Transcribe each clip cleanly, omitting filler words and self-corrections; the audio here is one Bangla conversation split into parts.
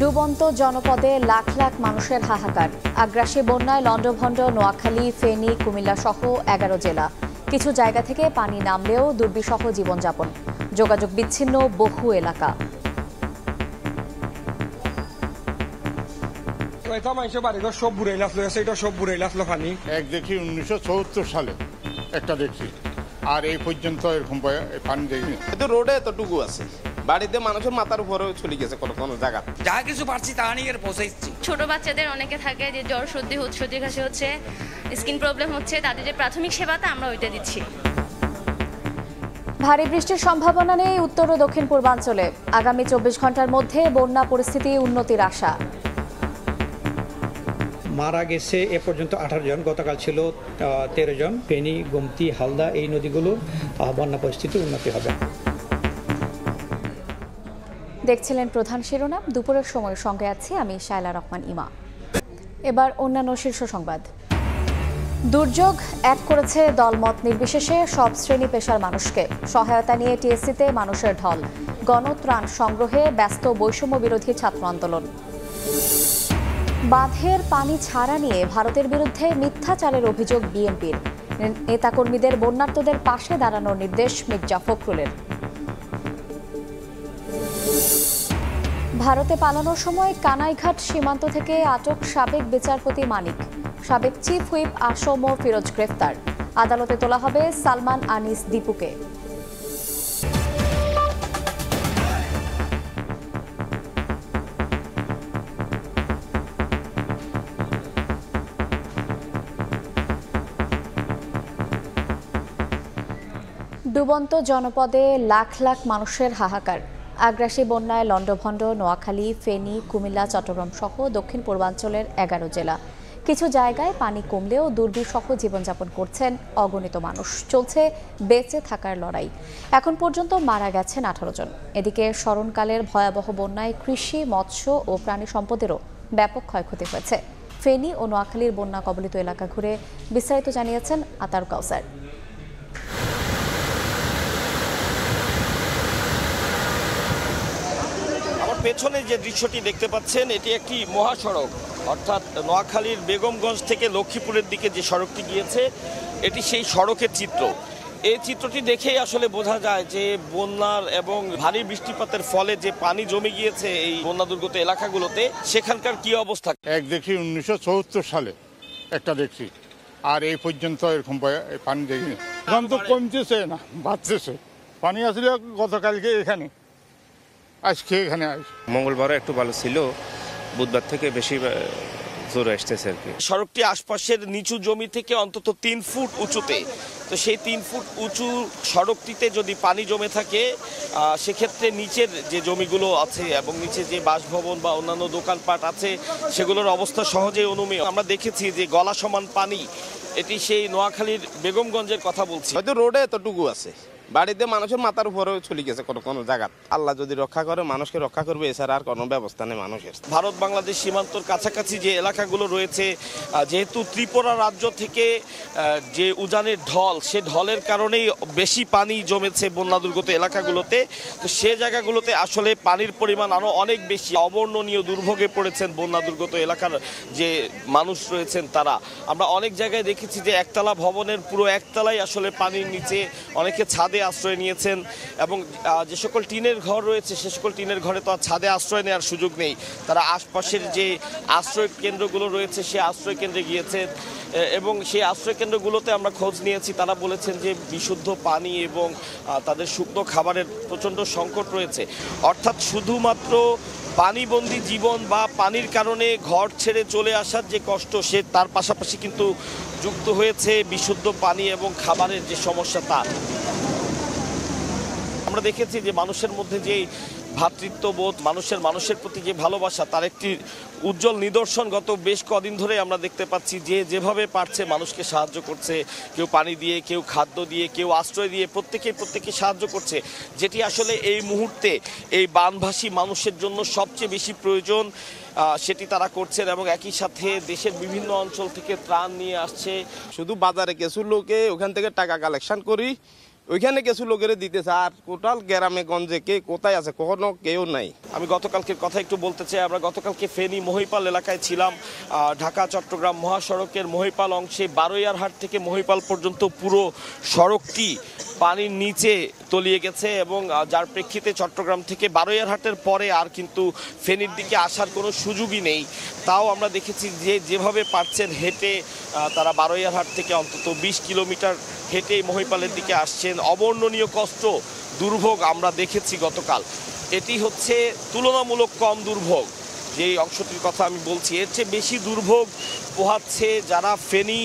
ডুবন্ত জনপদে লাখ লাখ মানুষের হাহাকার। আগ্রাসী বন্যায় লন্ডভন্ড নোয়াখালী, ফেনী, কুমিল্লা সহ 11 জেলা। কিছু জায়গা থেকে পানি নামলেও দুর্বিষহ জীবনযাপন, যোগাযোগ বিচ্ছিন্ন বহু এলাকা। দেখি 1974 সালে একটা দেখছি, আর এই পর্যন্ত এরকম পানি দেখিনি। রোডে এতটুকু আছে, বাড়িতে মানুষের মাথার উপরেও চলে গেছে কোনো জায়গা। যা কিছু পারছি তা নিয়ে পৌঁছাচ্ছি। ছোট বাচ্চাদের অনেকে থাকে যে জ্বর, সর্দি কাশি হচ্ছে, স্কিন প্রবলেম হচ্ছে, তাদের যে প্রাথমিক সেবাটা আমরা ওইটা দিচ্ছি। ভারী বৃষ্টির সম্ভাবনা নেই উত্তর ও দক্ষিণ পূর্বাঞ্চলে। আগামী 24 ঘন্টার মধ্যে বন্যা পরিস্থিতি উন্নতির আশা। মারা গেছে এ পর্যন্ত 18 জন, গতকাল ছিল 13 জন। ফেনী, গোমতী, হালদা এই নদীগুলোর বন্যা পরিস্থিতি উন্নতি হবে। দেখছিলেন প্রধান শিরোনাম। দুপুরের সময় সঙ্গে আছি আমি শায়লা রহমান ইমা। এবার অন্যান্য শীর্ষ সংবাদ। দুর্যোগ এক করেছে দলমত নির্বিশেষে সব শ্রেণী পেশার মানুষকে। সহায়তা নিয়ে টিএসসিতে মানুষের ঢল। গণত্রাণ সংগ্রহে ব্যস্ত বৈষম্য বিরোধী ছাত্র আন্দোলন। বাঁধের পানি ছাড়া নিয়ে ভারতের বিরুদ্ধে মিথ্যাচারের অভিযোগ বিএনপির। নেতাকর্মীদের বন্যার্তদের পাশে দাঁড়ানোর নির্দেশ মির্জা ফখরুলের। ভারতে পালানোর সময় কানাইঘাট সীমান্ত থেকে আটক সাবেক বিচারপতি মানিক। সাবেক চিফ হুইপ আসম ও ফিরোজ গ্রেফতার। আদালতে তোলা হবে সালমান আনিস দীপুকে। ডুবন্ত জনপদে লাখ লাখ মানুষের হাহাকার। আগ্রাসী বন্যায় লন্ডভন্ড নোয়াখালী, ফেনী, কুমিল্লা, চট্টগ্রাম সহ দক্ষিণ পূর্বাঞ্চলের 11 জেলা। কিছু জায়গায় পানি কমলেও দুর্বিষহ জীবনযাপন করছেন অগণিত মানুষ। চলছে বেঁচে থাকার লড়াই। এখন পর্যন্ত মারা গেছেন 18 জন। এদিকে স্মরণকালের ভয়াবহ বন্যায় কৃষি, মৎস্য ও প্রাণী সম্পদেরও ব্যাপক ক্ষয়ক্ষতি হয়েছে। ফেনী ও নোয়াখালীর বন্যা কবলিত এলাকা ঘুরে বিস্তারিত জানিয়েছেন আতার কাউসার। পেছনে যে দৃশ্যটি দেখতে পাচ্ছেন এটি একটি মহাসড়ক, অর্থাৎ নোয়াখালীর বেগমগঞ্জ থেকে লক্ষ্মীপুরের দিকে যে সড়কটি গিয়েছে এটি সেই সড়কের চিত্র। এই চিত্রটি দেখেই আসলে বোঝা যায় যে বন্যার এবং ভারী বৃষ্টিপাতের ফলে যে পানি জমে গিয়েছে এই বন্যা দুর্গত এলাকাগুলোতে, সেখানকার কি অবস্থা। দেখি 1974 সালে একটা দেখছি, আর এই পর্যন্ত এরকম পানি দেখিনি। এখন তো কমতেছে না, বাড়তেছে। পানি আসলে গতকালকে এখানে, আজকে এখানে মঙ্গলবারও একটু ভালো ছিল, বুধবার থেকে বেশি জোরে আসতেছে আর কি। সড়কটি আশপাশের নিচু জমি থেকে অন্তত 3 ফুট উঁচুতে। তো সেই 3 ফুট উঁচু সড়কটিতে যদি পানি জমে থাকে, সেক্ষেত্রে নিচের যে জমিগুলো আছে এবং নিচে যে বাসভবন বা অন্যান্য দোকানপাট আছে সেগুলোর অবস্থা সহজেই অনুমেয়। আমরা দেখেছি যে গলা সমান পানি, এটি সেই নোয়াখালীর বেগমগঞ্জের কথা বলছি। হয়তো রোডে এতটুকু আছে, বাড়িতে মানুষের মাথার উপরেও চলে গেছে কোনো জায়গা। আল্লাহ যদি রক্ষা করে মানুষকে রক্ষা করবে, এছাড়া আর কোনো ব্যবস্থা নেই মানুষের। ভারত বাংলাদেশ সীমান্তর কাছাকাছি যে এলাকাগুলো রয়েছে, যেহেতু ত্রিপুরা রাজ্য থেকে যে উজানের ঢল, সে ঢলের কারণেই বেশি পানি জমেছে বন্যা দুর্গত এলাকাগুলোতে। তো সে জায়গাগুলোতে আসলে পানির পরিমাণ আরও অনেক বেশি। অবর্ণনীয় দুর্ভোগে পড়েছেন বন্যা দুর্গত এলাকার যে মানুষ রয়েছেন তারা। আমরা অনেক জায়গায় দেখেছি যে একতলা ভবনের পুরো একতলাই আসলে পানির নিচে, অনেকে ছাদে আশ্রয় নিয়েছেন এবং যে সকল টিনের ঘর রয়েছে সে সকল টিনের ঘরে তো আর ছাদে আশ্রয় নেওয়ার সুযোগ নেই। তারা আশপাশের যে আশ্রয় কেন্দ্রগুলো রয়েছে সে আশ্রয় কেন্দ্রে গিয়েছেন এবং সেই আশ্রয় কেন্দ্রগুলোতে আমরা খোঁজ নিয়েছি। তারা বলেছেন যে বিশুদ্ধ পানি এবং তাদের শুকনো খাবারের প্রচণ্ড সংকট রয়েছে। অর্থাৎ শুধুমাত্র পানিবন্দী জীবন বা পানির কারণে ঘর ছেড়ে চলে আসার যে কষ্ট, সে তার পাশাপাশি কিন্তু যুক্ত হয়েছে বিশুদ্ধ পানি এবং খাবারের যে সমস্যা তা। আমরা দেখেছি যে মানুষের মধ্যে যে ভ্রাতৃত্ববোধ, মানুষের প্রতি যে ভালোবাসা, তার একটি উজ্জ্বল নিদর্শন গত বেশ কদিন ধরে আমরা দেখতে পাচ্ছি। যে যেভাবে পারছে মানুষকে সাহায্য করছে, কেউ পানি দিয়ে, কেউ খাদ্য দিয়ে, কেউ আশ্রয় দিয়ে, প্রত্যেকে সাহায্য করছে, যেটি আসলে এই মুহূর্তে এই বানভাসী মানুষের জন্য সবচেয়ে বেশি প্রয়োজন। সেটি তারা করছেন এবং একই সাথে দেশের বিভিন্ন অঞ্চল থেকে ত্রাণ নিয়ে আসছে। শুধু বাজারে কিছু লোকে ওখান থেকে টাকা কালেকশন করি, ওইখানে কিছু লোকের দিতেছে, আর টোটাল গ্রামে গঞ্জে কে কোথায় আছে কখনো কেউ নাই। আমি গতকালকের কথা একটু বলতে চাই। আমরা গতকালকে ফেনী মহিপাল এলাকায় ছিলাম। ঢাকা চট্টগ্রাম মহাসড়কের মহিপাল অংশে বারৈয়ারহাট থেকে মহিপাল পর্যন্ত পুরো সড়কটি পানির নিচে তলিয়ে গেছে এবং যার প্রেক্ষিতে চট্টগ্রাম থেকে বারৈয়ারহাটের পরে আর কিন্তু ফেনীর দিকে আসার কোনো সুযোগই নেই। তাও আমরা দেখেছি যে যেভাবে পারছেন হেঁটে তারা বারৈয়ারহাট থেকে অন্তত 20 কিলোমিটার হেঁটে মহিপালের দিকে আসছেন। অবর্ণনীয় কষ্ট, দুর্ভোগ আমরা দেখেছি গতকাল। এটি হচ্ছে তুলনামূলক কম দুর্ভোগ যে অংশটির কথা আমি বলছি। এর চেয়ে বেশি দুর্ভোগ পোহাচ্ছে যারা ফেনী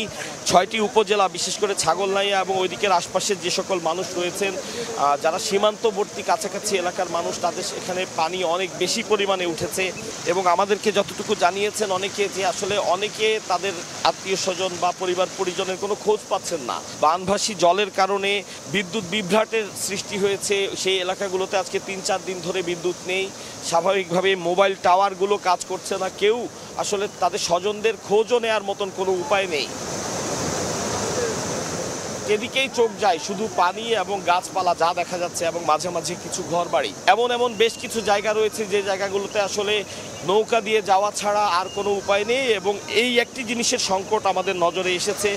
6টি উপজেলা, বিশেষ করে ছাগলনাইয়া এবং ওই দিকের আশপাশের যে সকল মানুষ রয়েছেন, যারা সীমান্তবর্তী কাছাকাছি এলাকার মানুষ, তাদের এখানে পানি অনেক বেশি পরিমাণে উঠেছে এবং আমাদেরকে যতটুকু জানিয়েছেন অনেকে যে আসলে অনেকে তাদের আত্মীয় স্বজন বা পরিবার পরিজনের কোনো খোঁজ পাচ্ছেন না। বানভাসী জলের কারণে বিদ্যুৎ বিভ্রাটের সৃষ্টি হয়েছে। সেই এলাকাগুলোতে আজকে 3-4 দিন ধরে বিদ্যুৎ নেই। স্বাভাবিকভাবে মোবাইল টাওয়ারগুলো কাজ করছে না। কেউ আসলে তাদের স্বজনদের খোঁজও নেওয়ার মতন কোনো উপায় নেই। যেদিকেই চোখ যায় শুধু পানি এবং গাছপালা যা দেখা যাচ্ছে এবং মাঝে মাঝে কিছু ঘরবাড়ি। এমন বেশ কিছু জায়গা রয়েছে যে জায়গাগুলোতে আসলে নৌকা দিয়ে যাওয়া ছাড়া আর কোনো উপায় নেই এবং এই একটি জিনিসের সংকট আমাদের নজরে এসেছে।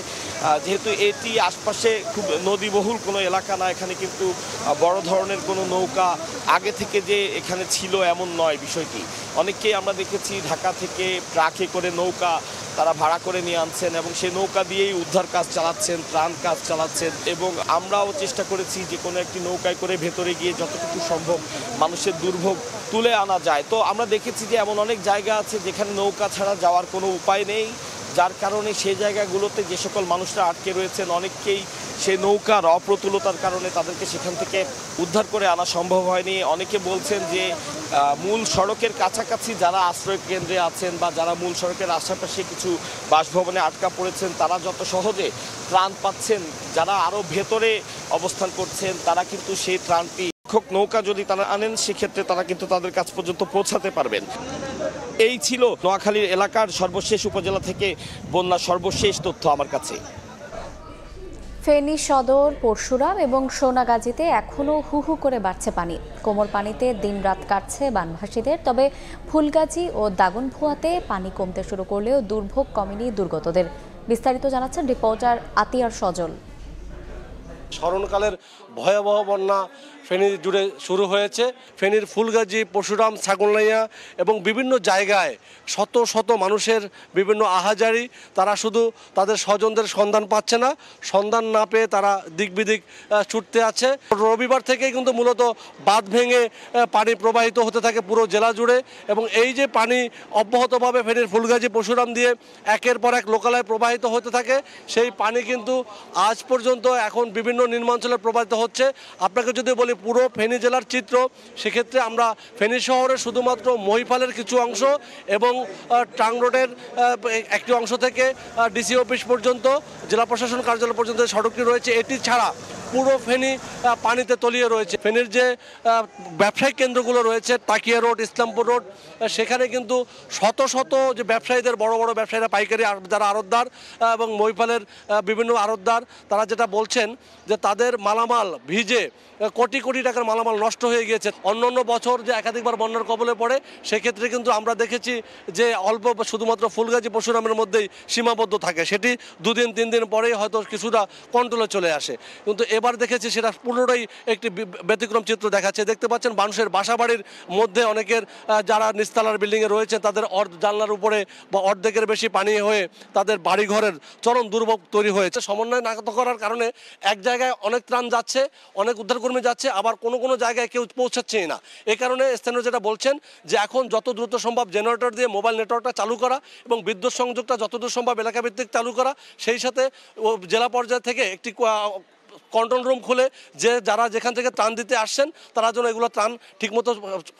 যেহেতু এটি আশপাশে খুব নদীবহুল কোনো এলাকা না, এখানে কিন্তু বড় ধরনের কোনো নৌকা আগে থেকে যে এখানে ছিল এমন নয় বিষয়টি। অনেককেই আমরা দেখেছি ঢাকা থেকে ট্রাকে করে নৌকা তারা ভাড়া করে নিয়ে আনছেন এবং সেই নৌকা দিয়েই উদ্ধার কাজ চালাচ্ছেন, ত্রাণ কাজ চালাচ্ছেন এবং আমরাও চেষ্টা করেছি যে কোনো একটি নৌকায় করে ভেতরে গিয়ে যতটুকু সম্ভব মানুষের দুর্ভোগ তুলে আনা যায়। তো আমরা দেখেছি যে এমন অনেক জায়গা আছে যেখানে নৌকা ছাড়া যাওয়ার কোনো উপায় নেই, যার কারণে সেই জায়গাগুলোতে যে সকল মানুষরা আটকে রয়েছেন অনেককেই সেই নৌকার অপ্রতুলতার কারণে তাদেরকে সেখান থেকে উদ্ধার করে আনা সম্ভব হয়নি। অনেকে বলছেন যে মূল সড়কের কাছাকাছি যারা আশ্রয় কেন্দ্রে আছেন বা যারা মূল সড়কের আশেপাশে কিছু বাসভবনে আটকা পড়েছেন তারা যত সহজে ত্রাণ পাচ্ছেন, যারা আরও ভেতরে অবস্থান করছেন তারা কিন্তু সেই ত্রাণটি নৌকা যদি তারা আনেন সেক্ষেত্রে তারা কিন্তু তাদের কাছ পর্যন্ত পৌঁছাতে পারবেন। এই ছিল নোয়াখালীর এলাকার সর্বশেষ উপজেলা থেকে বন্যা সর্বশেষ তথ্য আমার কাছে। ফেনী সদর, পরশুরাম এবং সোনাগাজীতে এখনও হু হু করে বাড়ছে পানি। কোমর পানিতে দিনরাত কাটছে বানভাসীদের। তবে ফুলগাজী ও দাগনভূয়াতে পানি কমতে শুরু করলেও দুর্ভোগ কমেনি দুর্গতদের। বিস্তারিত জানাচ্ছেন রিপোর্টার আতিয়ার সজল। স্মরণকালের ভয়াবহ বন্যা ফেনী জুড়ে শুরু হয়েছে। ফেনীর ফুলগাজী, পরশুরাম, ছাগলনাইয়া এবং বিভিন্ন জায়গায় শত শত মানুষের বিভিন্ন আহাজারি। তারা শুধু তাদের স্বজনদের সন্ধান পাচ্ছে না, সন্ধান না পেয়ে তারা দিক বিদিক ছুটতে আছে। রবিবার থেকেই কিন্তু মূলত বাঁধ ভেঙে পানি প্রবাহিত হতে থাকে পুরো জেলা জুড়ে এবং এই যে পানি অব্যাহতভাবে ফেনীর ফুলগাজী, পরশুরাম দিয়ে একের পর এক লোকালয়ে প্রবাহিত হতে থাকে, সেই পানি কিন্তু আজ পর্যন্ত এখন বিভিন্ন নিম্নাঞ্চলে প্রবাহিত হচ্ছে। আপনাকে যদি বলি পুরো ফেনী জেলার চিত্র, সেক্ষেত্রে আমরা ফেনী শহরের শুধুমাত্র মহিপালের কিছু অংশ এবং ট্রাং রোডের একটি অংশ থেকে ডিসি অফিস পর্যন্ত, জেলা প্রশাসন কার্যালয় পর্যন্ত সড়কটি রয়েছে, এটি ছাড়া পুরো ফেনী পানিতে তলিয়ে রয়েছে। ফেনীর যে ব্যবসায়িক কেন্দ্রগুলো রয়েছে, তাকিয়া রোড, ইসলামপুর রোড, সেখানে কিন্তু শত শত যে ব্যবসায়ীদের, বড় বড় ব্যবসায়ীরা, পাইকারি যারা আড়তদার এবং মহিপালের বিভিন্ন আড়তদার, তারা যেটা বলছেন যে তাদের মালামাল ভিজে কোটি কোটি টাকার মালামাল নষ্ট হয়ে গিয়েছে। অন্য বছর যে একাধিকবার বন্যার কবলে পড়ে, সেক্ষেত্রে কিন্তু আমরা দেখেছি যে অল্প শুধুমাত্র ফুলগাজী, পরশুরামের মধ্যেই সীমাবদ্ধ থাকে, সেটি 2 দিন 3 দিন পরেই হয়তো কিছুটা কন্ট্রোলে চলে আসে। কিন্তু এবার দেখেছি সেটা পুরোটাই একটি ব্যতিক্রম চিত্র দেখাচ্ছে। দেখতে পাচ্ছেন মানুষের বাসাবাড়ির মধ্যে অনেকের যারা নিচতলার বিল্ডিংয়ে রয়েছে তাদের জানলার উপরে বা অর্ধেকের বেশি পানি হয়ে তাদের বাড়িঘরের চরম দুর্ভোগ তৈরি হয়েছে। সমন্বয় না করার কারণে এক জায়গায় অনেক ত্রাণ যাচ্ছে, অনেক উদ্ধারকর্মী যাচ্ছে, আবার কোনো জায়গায় কেউ পৌঁছাচ্ছেই না। এই কারণে স্থানীয় যেটা বলছেন যে এখন যত দ্রুত সম্ভব জেনারেটর দিয়ে মোবাইল নেটওয়ার্কটা চালু করা এবং বিদ্যুৎ সংযোগটা যতদূর সম্ভব এলাকাভিত্তিক চালু করা, সেই সাথে জেলা পর্যায় থেকে একটি কন্ট্রোল রুম খুলে যে যারা যেখান থেকে ত্রাণ দিতে আসছেন তারা যেন এগুলো ত্রাণ ঠিকমতো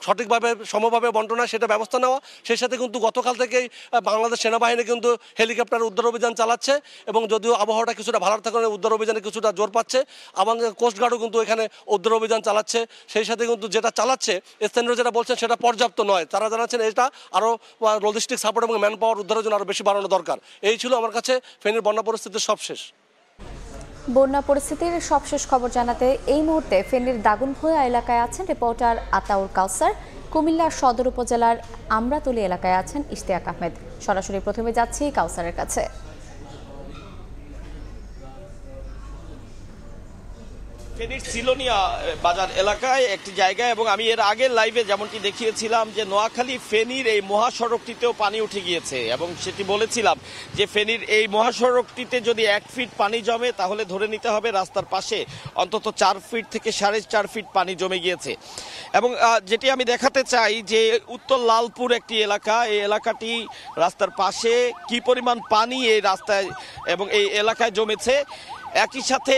সঠিকভাবে সমভাবে বন্টন হয় সেটা ব্যবস্থা নেওয়া। সেই সাথে কিন্তু গতকাল থেকেই বাংলাদেশ সেনাবাহিনী কিন্তু হেলিকপ্টার উদ্ধার অভিযান চালাচ্ছে এবং যদিও আবহাওয়াটা কিছুটা ভালো থাকার কারণে উদ্ধার অভিযানে কিছুটা জোর পাচ্ছে। আমাদের কোস্টগার্ডও কিন্তু এখানে উদ্ধার অভিযান চালাচ্ছে। সেই সাথে কিন্তু যেটা চালাচ্ছে স্থানীয় যেটা বলছেন সেটা পর্যাপ্ত নয়। তারা জানাচ্ছেন এটা আরও লজিস্টিক সাপোর্ট এবং ম্যান পাওয়ার উদ্ধারের জন্য আরও বেশি বাড়ানো দরকার। এই ছিল আমার কাছে ফেনীর বন্যা পরিস্থিতির সবশেষ। বন্যা পরিস্থিতির সবশেষ খবর জানাতে এই মুহূর্তে ফেনীর দাগনভূঞা এলাকায় আছেন রিপোর্টার আতাউর কাউসার। কুমিল্লার সদর উপজেলার আমরাতলী এলাকায় আছেন ইশতিয়াক আহমেদ। সরাসরি প্রথমে যাচ্ছি কাউসারের কাছে। ফেনীর সিলোনিয়া বাজার এলাকায় একটি জায়গায়, এবং আমি এর আগের লাইভে যেমনটি দেখিয়েছিলাম যে নোয়াখালী ফেনীর এই মহাসড়কটিতেও পানি উঠে গিয়েছে, এবং সেটি বলেছিলাম যে ফেনীর এই মহাসড়কটিতে যদি 1 ফিট পানি জমে তাহলে ধরে নিতে হবে রাস্তার পাশে অন্তত 4 ফিট থেকে 4.5 ফিট পানি জমে গিয়েছে। এবং যেটি আমি দেখাতে চাই যে উত্তর লালপুর একটি এলাকা, এই এলাকাটি রাস্তার পাশে কি পরিমাণ পানি এই রাস্তায় এবং এই এলাকায় জমেছে। একই সাথে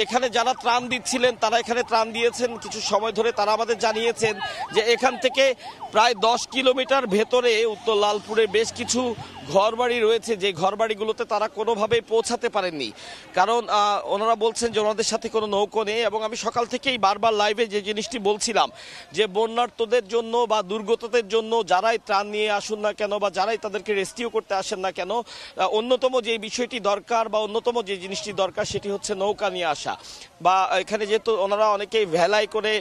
এখানে যারা ত্রাণ দিচ্ছিলেন তারা এখানে ত্রাণ দিয়েছেন কিছু সময় ধরে, তারা আমাদের জানিয়েছেন যে এখান থেকে প্রায় 10 কিলোমিটার ভেতরে উত্তর লালপুরে বেশ কিছু ঘরবাড়ি রয়েছে, যে ঘরবাড়িগুলোতে তারা কোনোভাবেই পৌঁছাতে পারেননি, কারণ ওনারা বলছেন যে ওনাদের সাথে কোনো নৌকো নেই। এবং আমি সকাল থেকেই বারবার লাইভে যে জিনিসটি বলছিলাম যে বন্যার্তদের জন্য বা দুর্গতদের জন্য যারাই ত্রাণ নিয়ে আসুন না কেন বা যারাই তাদেরকে রেস্কিউ করতে আসেন না কেন, অন্যতম যে বিষয়টি দরকার বা অন্যতম যে জিনিসটি দরকার সেটি হচ্ছে নৌকা নিয়ে আসা। বা এখানে যেহেতু ওনারা অনেকেই ভেলায় করে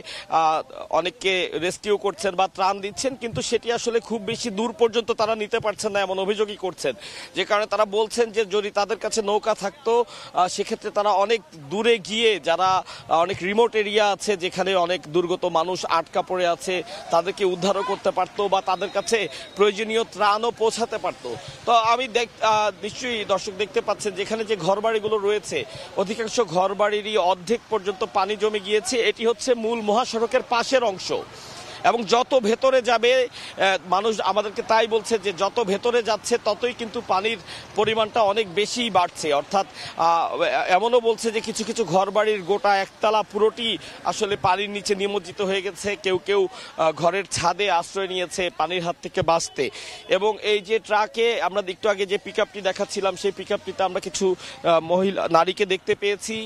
অনেককে রেস্কিউ করছেন বা ত্রাণ দিচ্ছেন, কিন্তু সেটি আসলে খুব বেশি দূর পর্যন্ত তারা নিতে পারছেন না এমন অভিযোগই করছেন, যে কারণে তারা বলছেন যে যদি তাদের কাছে নৌকা থাকতো সেক্ষেত্রে তারা অনেক দূরে গিয়ে, যারা অনেক রিমোট এরিয়া আছে যেখানে অনেক দুর্গত মানুষ আটকা পড়ে আছে, তাদেরকে উদ্ধারও করতে পারতো বা তাদের কাছে প্রয়োজনীয় ত্রাণও পৌঁছাতে পারতো। তো আমি নিশ্চয়ই দর্শক দেখতে পাচ্ছেন যেখানে যে ঘরবাড়িগুলো রয়েছে অধিকাংশ ঘরবাড়িরই অর্ধেক পর্যন্ত পানি জমে গিয়েছে। এটি হচ্ছে মূল মহাসড়কের পাশের অংশ, এবং যত ভেতরে যাবে মানুষ আমাদেরকে তাই বলছে যে যত ভেতরে যাচ্ছে ততই কিন্তু পানির পরিমাণটা অনেক বেশি বাড়ছে। অর্থাৎ এমনও বলছে যে কিছু কিছু ঘরবাড়ির গোটা একতলা পুরোটি আসলে পানির নিচে নিমজ্জিত হয়ে গেছে, কেউ কেউ ঘরের ছাদে আশ্রয় নিয়েছে পানির হাত থেকে বাঁচতে। এবং এই যে ট্রাকে আমরা একটু আগে যে পিকআপটি দেখাচ্ছিলাম সেই পিকআপটিতে আমরা কিছু নারীকে দেখতে পেয়েছি,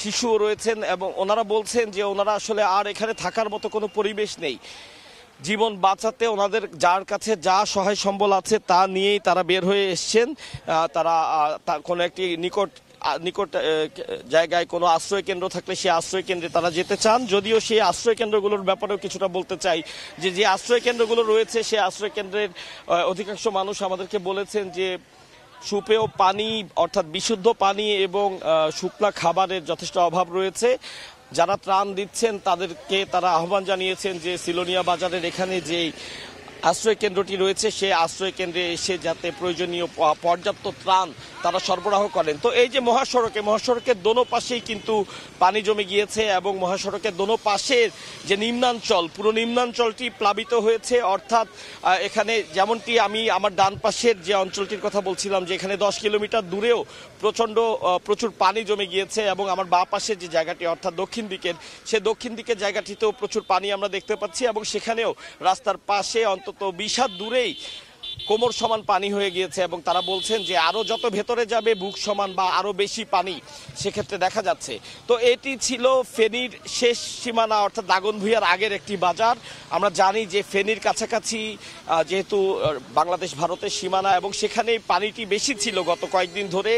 শিশুও রয়েছেন, এবং ওনারা বলছেন যে ওনারা আসলে আর এখানে থাকার মতো কোনো পরিবেশ নেই। জীবন বাঁচাতে ওনাদের যার কাছে যা সহায় সম্বল আছে তা নিয়েই তারা বের হয়ে এসছেন। তারা কোনো একটি নিকট জায়গায় কোনো আশ্রয় কেন্দ্র থাকলে সেই আশ্রয় কেন্দ্রে তারা যেতে চান। যদিও সেই আশ্রয় কেন্দ্রগুলোর ব্যাপারেও কিছুটা বলতে চাই যে আশ্রয় কেন্দ্রগুলো রয়েছে সেই আশ্রয় কেন্দ্রের অধিকাংশ মানুষ আমাদেরকে বলেছেন যে সুপেয় পানি অর্থাৎ বিশুদ্ধ পানি এবং শুকনা খাবারের যথেষ্ট অভাব রয়েছে। যারা ত্রাণ দিচ্ছেন তাদেরকে তারা আহ্বান জানিয়েছেন যে সিলোনিয়া বাজারের এখানে যে আশ্রয় কেন্দ্রটি রয়েছে সেই আশ্রয় কেন্দ্রে এসে যাতে প্রয়োজনীয় পর্যাপ্ত ত্রাণ তারা সরবরাহ করেন। তো এই যে মহাসড়কের দোনো পাশেই কিন্তু পানি জমে গিয়েছে, এবং মহাসড়কের দোনো পাশের যে নিম্নাঞ্চল পুরো নিম্নাঞ্চলটি প্লাবিত হয়েছে। অর্থাৎ এখানে যেমনটি আমি আমার ডান পাশের যে অঞ্চলটির কথা বলছিলাম যে এখানে 10 কিলোমিটার দূরেও প্রচুর পানি জমে গিয়েছে, এবং আমার বাঁ পাশের যে জায়গাটি অর্থাৎ দক্ষিণ দিকের জায়গাটিতেও প্রচুর পানি আমরা দেখতে পাচ্ছি, এবং সেখানেও রাস্তার পাশে অন্তত 20 হাত দূরেই কোমর সমান পানি হয়ে গিয়েছে। এবং তারা বলছেন যে আরো যত ভেতরে যাবে বুক সমান বা আরো বেশি পানি সেক্ষেত্রে দেখা যাচ্ছে। তো এটি ছিল ফেনীর শেষ সীমানা অর্থাৎ দাগনভূঞার আগের একটি বাজার। আমরা জানি যে ফেনীর কাছাকাছি যেহেতু বাংলাদেশ ভারতের সীমানা, এবং সেখানে পানিটি বেশি ছিল গত কয়েকদিন ধরে।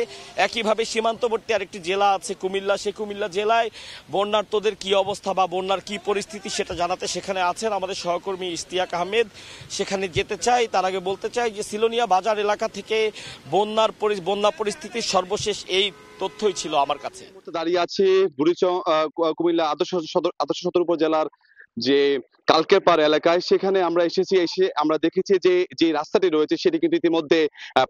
একইভাবে সীমান্তবর্তী আরেকটি জেলা আছে কুমিল্লা, সেই কুমিল্লা জেলায় বন্যার্তদের কি অবস্থা বা বন্যার কি পরিস্থিতি সেটা জানাতে সেখানে আছেন আমাদের সহকর্মী ইশতিয়াক আহমেদ। সেখানে যেতে চাই, তার আগে বলতে চাই যে সিলোনিয়া বাজার এলাকা থেকে বন্যা পরিস্থিতির সর্বশেষ এই তথ্যই ছিল আমার কাছে। দাঁড়িয়ে আছে কুমিল্লা আদর্শ সদর উপজেলার যে কালকেরপাড় এলাকায়। সেখানে আমরা এসে আমরা দেখেছি যে রাস্তাটি রয়েছে সেটি কিন্তু ইতিমধ্যে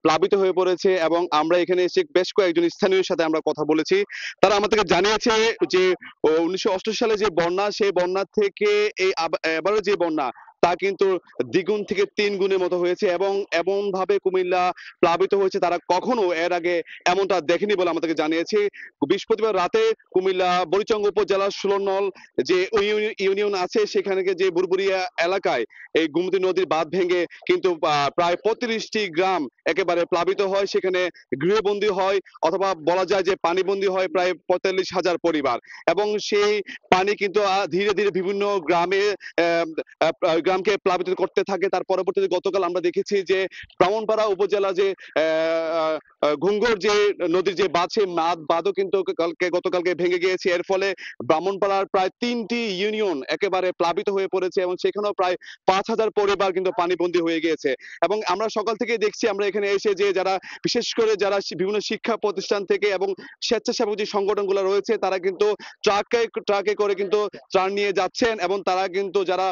প্লাবিত হয়ে পড়েছে, এবং আমরা এখানে এসে বেশ কয়েকজন স্থানীয় সাথে আমরা কথা বলেছি। তারা আমাদেরকে জানিয়েছে যে 1988 সালে যে বন্যা সেই বন্যা থেকে এবারও যে বন্যা তা কিন্তু দ্বিগুণ থেকে 3 গুণের মতো হয়েছে, এবং এমন ভাবে কুমিল্লা প্লাবিত হয়েছে তারা কখনো এর আগে এমনটা দেখেনি বলে আমাদেরকে জানিয়েছে। বৃহস্পতিবার রাতে কুমিল্লা বরিচং উপজেলার 16 নং যে ইউনিয়ন আছে সেখানে যে বুরবুরিয়া এলাকায় এই গোমতী নদীর বাঁধ ভেঙে কিন্তু প্রায় 35টি গ্রাম একেবারে প্লাবিত হয়, সেখানে গৃহবন্দী হয় অথবা বলা যায় যে পানিবন্দী হয় প্রায় 45,000 পরিবার। এবং সেই পানি কিন্তু ধীরে ধীরে বিভিন্ন গ্রামকে প্লাবিত করতে থাকে। তার পরবর্তীতে গতকাল আমরা দেখেছি যে ব্রাহ্মণপাড়া উপজেলা যে ঘুঙ্গর যে নদীর যে বাঁধও কিন্তু গতকালকে ভেঙে গিয়েছে। এর ফলে ব্রাহ্মণপাড়ার প্রায় 3টি ইউনিয়ন একেবারে প্লাবিত হয়ে পড়েছে এবং সেখানেও প্রায় 5,000 পরিবার কিন্তু পানিবন্দী হয়ে গিয়েছে। এবং আমরা সকাল থেকে দেখছি, আমরা এখানে এসে যে যারা বিশেষ করে যারা বিভিন্ন শিক্ষা প্রতিষ্ঠান থেকে এবং স্বেচ্ছাসেবক যে সংগঠনগুলো রয়েছে তারা কিন্তু ট্রাকে করে কিন্তু ত্রাণ নিয়ে যাচ্ছেন এবং তারা কিন্তু যারা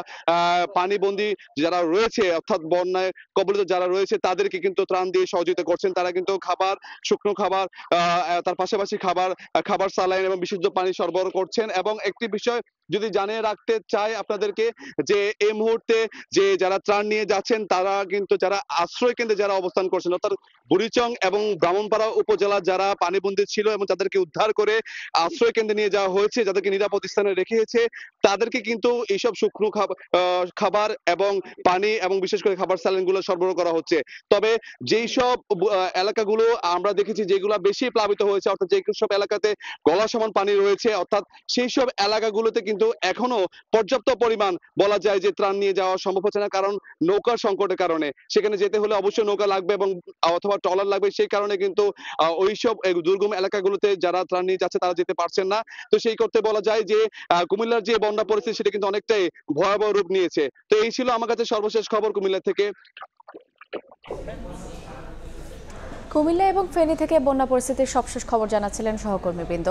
পানিবন্দী যারা রয়েছে অর্থাৎ বন্যায় কবলিত যারা রয়েছে তাদেরকে কিন্তু ত্রাণ দিয়ে সহযোগিতা করছেন। তারা কিন্তু খাবার, শুকনো খাবার, তার পাশাপাশি খাবার সালাইন এবং বিশুদ্ধ পানি সরবরাহ করছেন। এবং একটি বিষয় যদি জানিয়ে রাখতে চাই আপনাদেরকে, যে এই মুহূর্তে যে যারা ত্রাণ নিয়ে যাচ্ছেন তারা কিন্তু যারা আশ্রয় কেন্দ্রে যারা অবস্থান করছেন অর্থাৎ বুড়িচং এবং ব্রাহ্মণপাড়া উপজেলা যারা পানিবন্দী ছিল এবং তাদেরকে উদ্ধার করে আশ্রয় কেন্দ্রে নিয়ে যাওয়া হয়েছে, যাদেরকে নিরাপদ স্থানে রেখেছে, তাদেরকে কিন্তু এইসব শুকনো খাবার এবং পানি এবং বিশেষ করে খাবার স্যালাইন গুলো সরবরাহ করা হচ্ছে। তবে যেই সব এলাকাগুলো আমরা দেখেছি যেগুলো বেশি প্লাবিত হয়েছে অর্থাৎ যে সব এলাকাতে গলা সমান পানি রয়েছে অর্থাৎ সেই সব এলাকাগুলোতে কিন্তু এখনো পর্যাপ্ত পরিমাণ বলা যায় যে ত্রাণ নিয়ে যাওয়া সম্ভব হচ্ছে না, কারণ নৌকার সংকটের কারণে সেখানে যেতে হলে অবশ্যই নৌকা লাগবে এবং অথবা ট্রলার লাগবে। সেই কারণে কিন্তু ওইসব দুর্গম এলাকাগুলোতে যারা ত্রাণ নিয়ে যাচ্ছে তারা যেতে পারছেন না। তো সেই করতে বলা যায় যে কুমিল্লার যে বন্যা পরিস্থিতি সেটা কিন্তু অনেকটাই ভয়াবহ রূপ নিয়েছে। তো এই ছিল আমার কাছে সর্বশেষ খবর কুমিল্লা থেকে। কুমিল্লা এবং ফেনী থেকে বন্যা পরিস্থিতির সবশেষ খবর জানাচ্ছিলেন সহকর্মীবৃন্দ।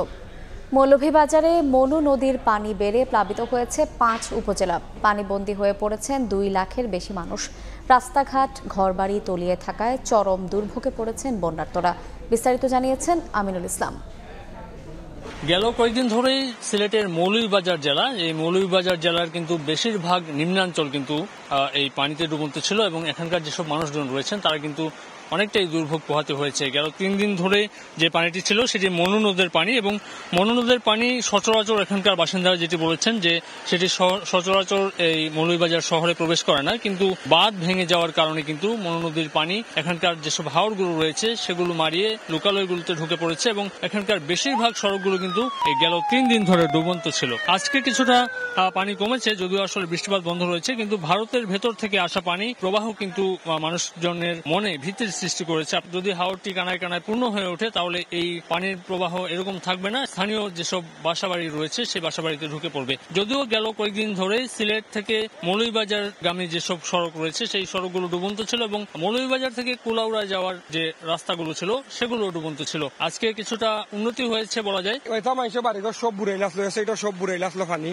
মৌলভীবাজারে মনু নদীর পানি বেড়ে প্লাবিত হয়েছে 5 উপজেলা। পানিবন্দী হয়ে পড়েছেন 2 লাখের বেশি মানুষ। রাস্তাঘাট, ঘরবাড়ি তলিয়ে থাকায় চরম দুর্ভোগে পড়েছেন বন্যার্তরা। বিস্তারিত জানিয়েছেন আমিনুল ইসলাম। গেল কয়েকদিন ধরেই সিলেটের মৌলভীবাজার জেলা, এই মৌলভীবাজার জেলার কিন্তু বেশিরভাগ নিম্নাঞ্চল কিন্তু এই পানিতে ডুবন্ত ছিল এবং এখানকার যেসব মানুষজন রয়েছেন তারা কিন্তু অনেকটাই দুর্ভোগ পোহাতে হয়েছে। গেল 3 দিন ধরে যে পানিটি ছিল সেটি মনু নদের পানি এবং মনু নদের পানি সচরাচর এখানকার বাসিন্দারা যেটি বলেছেন যে সেটি সচরাচর এই মৌলভীবাজার শহরে প্রবেশ করে না, কিন্তু বাঁধ ভেঙে যাওয়ার কারণে কিন্তু মনু নদীর পানি এখানকার যেসব হাওরগুলো রয়েছে সেগুলো মারিয়ে লোকালয়গুলোতে ঢুকে পড়েছে এবং এখানকার বেশিরভাগ সড়কগুলো কিন্তু গেল 3 দিন ধরে ডুবন্ত ছিল। আজকে কিছুটা পানি কমেছে, যদিও আসলে বৃষ্টিপাত বন্ধ রয়েছে, কিন্তু ভারতের ভেতর থেকে আসা পানি প্রবাহ কিন্তু মানুষজনের মনে ভীতির সৃষ্টি করেছে। যদি হাওরটি কানায় কানায় পূর্ণ হয়ে ওঠে তাহলে এই পানির প্রবাহ এরকম থাকবে না, স্থানীয় যেসব বাসাবাড়ি রয়েছে সেই বাসাবাড়িতে ঢুকে পড়বে। যদিও গেল কয়েকদিন ধরে সিলেট থেকে মৌলভীবাজার গামী যেসব সড়ক রয়েছে সেই সড়কগুলো ডুবন্ত ছিল এবং মৌলভীবাজার থেকে কুলাউড়া যাওয়ার যে রাস্তাগুলো ছিল সেগুলো ডুবন্ত ছিল। আজকে কিছুটা উন্নতি হয়েছে বলা যায়। সব বুড়াইল আসলো, এটা সব বুড়াইল আসলো পানি।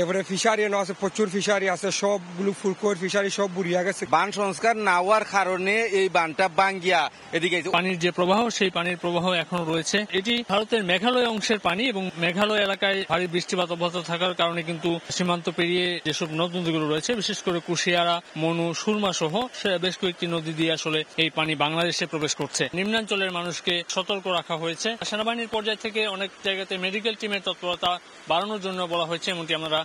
এবারে ফিশারি আছে, প্রচুর ফিশারি আছে, সবগুলো ফুলকোর ফিশারি সব বুড়িয়া গেছে। বান সংস্কার না হওয়ার কারণে এই বানটা ভাঙ্গিয়া এদিকে পানির যে প্রবাহ সেই পানির প্রবাহ এখনো রয়েছে। এটি ভারতের মেঘালয় অংশের পানি এবং মেঘালয় এলাকায় ভারী বৃষ্টিপাত অব্যাহত থাকার কারণে কিন্তু সীমান্ত পেরিয়ে যেসব নদ নদীগুলো রয়েছে বিশেষ করে কুশিয়ারা, মনু, সুরমা সহ বেশ কয়েকটি নদী দিয়ে আসলে এই পানি বাংলাদেশে প্রবেশ করছে। নিম্নাঞ্চলের মানুষকে সতর্ক রাখা হয়েছে। সেনাবাহিনীর পর্যায় থেকে অনেক জায়গাতে মেডিকেল টিমের তৎপরতা বাড়ানোর জন্য বলা হয়েছে, এমনটি আমরা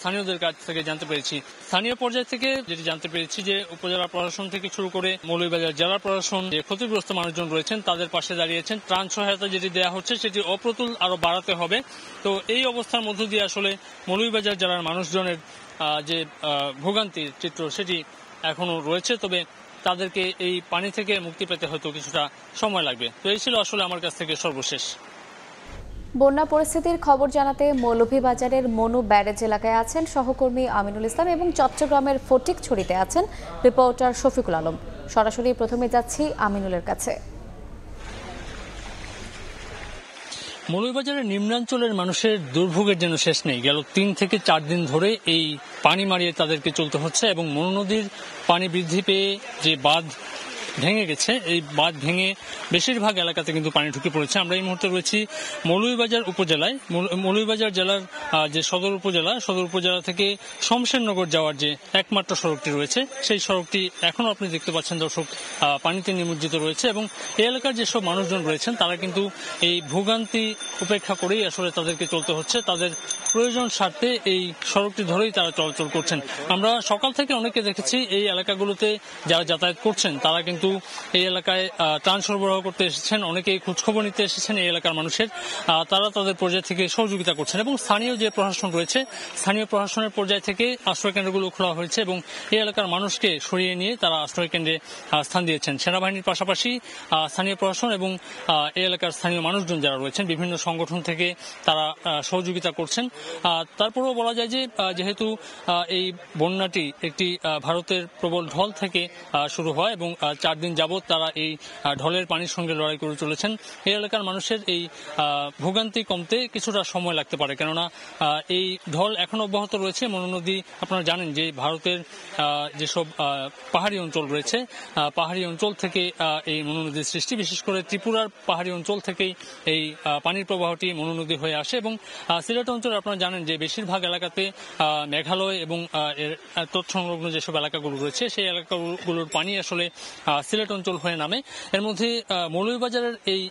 স্থানীয়দের কাছ থেকে জানতে পেরেছি। স্থানীয় পর্যায় থেকে যেটি জানতে পেরেছি যে উপজেলা প্রশাসন থেকে শুরু করে মৌলভীবাজার জেলা প্রশাসন যে ক্ষতিগ্রস্ত মানুষজন রয়েছেন তাদের পাশে দাঁড়িয়েছেন। ত্রাণ সহায়তা যেটি দেওয়া হচ্ছে সেটি অপ্রতুল আরো বাড়াতে হবে। তো এই অবস্থার মধ্য দিয়ে আসলে মৌলভীবাজার জেলার মানুষজনের যে ভোগান্তির চিত্র সেটি এখনো রয়েছে, তবে তাদেরকে এই পানি থেকে মুক্তি পেতে হয়তো কিছুটা সময় লাগবে। তো এই ছিল আসলে আমার কাছ থেকে সর্বশেষ। বন্যা পরিস্থিতির খবর জানাতে মৌলভীবাজারের মনু ব্যারেজ এলাকায় আছেন সহকর্মী আমিনুল ইসলাম এবং চট্টগ্রামের ফটিকছড়িতে আছেন রিপোর্টার শফিকুল আলম। সরাসরি প্রথমে যাচ্ছি আমিনুলের কাছে। মৌলভীবাজারের নিম্নাঞ্চলের মানুষের দুর্ভোগের যেন শেষ নেই। গেল 3 থেকে 4 দিন ধরে এই পানি মারিয়ে তাদেরকে চলতে হচ্ছে এবং মনু নদীর পানি বৃদ্ধি পেয়ে যে বাঁধ ভেঙে গেছে, এই বাঁধ ভেঙে বেশিরভাগ এলাকাতে কিন্তু পানি ঢুকে পড়েছে। আমরা এই মুহূর্তে রয়েছি মৌলভীবাজার উপজেলায়। মৌলভীবাজার জেলার যে সদর উপজেলা থেকে শমশেরনগর যাওয়ার যে একমাত্র সড়কটি রয়েছে সেই সড়কটি এখনো আপনি দেখতে পাচ্ছেন দর্শক পানিতে নিমজ্জিত রয়েছে এবং এই এলাকার যেসব মানুষজন রয়েছেন তারা কিন্তু এই ভোগান্তি উপেক্ষা করেই আসলে তাদেরকে চলতে হচ্ছে। তাদের প্রয়োজন স্বার্থে এই সড়কটি ধরেই তারা চলাচল করছেন। আমরা সকাল থেকে অনেকে দেখেছি এই এলাকাগুলোতে যারা যাতায়াত করছেন তারা কিন্তু কিন্তু এই এলাকায় ত্রাণ সরবরাহ করতে এসেছেন, অনেকেই খোঁজখবর নিতে এসেছেন এই এলাকার মানুষের। তারা তাদের পর্যায় থেকে সহযোগিতা করছেন এবং স্থানীয় যে প্রশাসন রয়েছে, স্থানীয় প্রশাসনের পর্যায় থেকে আশ্রয় কেন্দ্রগুলো খোলা হয়েছে এবং এই এলাকার মানুষকে সরিয়ে নিয়ে তারা আশ্রয় কেন্দ্রে স্থান দিয়েছেন। সেনাবাহিনীর পাশাপাশি স্থানীয় প্রশাসন এবং এই এলাকার স্থানীয় মানুষজন যারা রয়েছেন বিভিন্ন সংগঠন থেকে তারা সহযোগিতা করছেন। তারপরেও বলা যায় যে যেহেতু এই বন্যাটি একটি ভারতের প্রবল ঢল থেকে শুরু হয় এবং 4 দিন যাবৎ তারা এই ঢলের পানির সঙ্গে লড়াই করে চলেছেন, এই এলাকার মানুষের এই ভোগান্তি কমতে কিছুটা সময় লাগতে পারে, কেননা এই ঢল এখন অব্যাহত রয়েছে। মনু নদী আপনারা জানেন যে ভারতের যেসব পাহাড়ি অঞ্চল রয়েছে, পাহাড়ি অঞ্চল থেকে এই মনু নদীর সৃষ্টি, বিশেষ করে ত্রিপুরার পাহাড়ি অঞ্চল থেকেই এই পানির প্রবাহটি মনু নদী হয়ে আসে এবং সিলেট অঞ্চলে আপনারা জানেন যে বেশিরভাগ এলাকাতে মেঘালয় এবং এর তৎসংলগ্ন যেসব এলাকাগুলো রয়েছে সেই এলাকাগুলোর পানি আসলে সিলেট অঞ্চল হয়ে নামে। এর মধ্যে মৌলভীবাজারের এই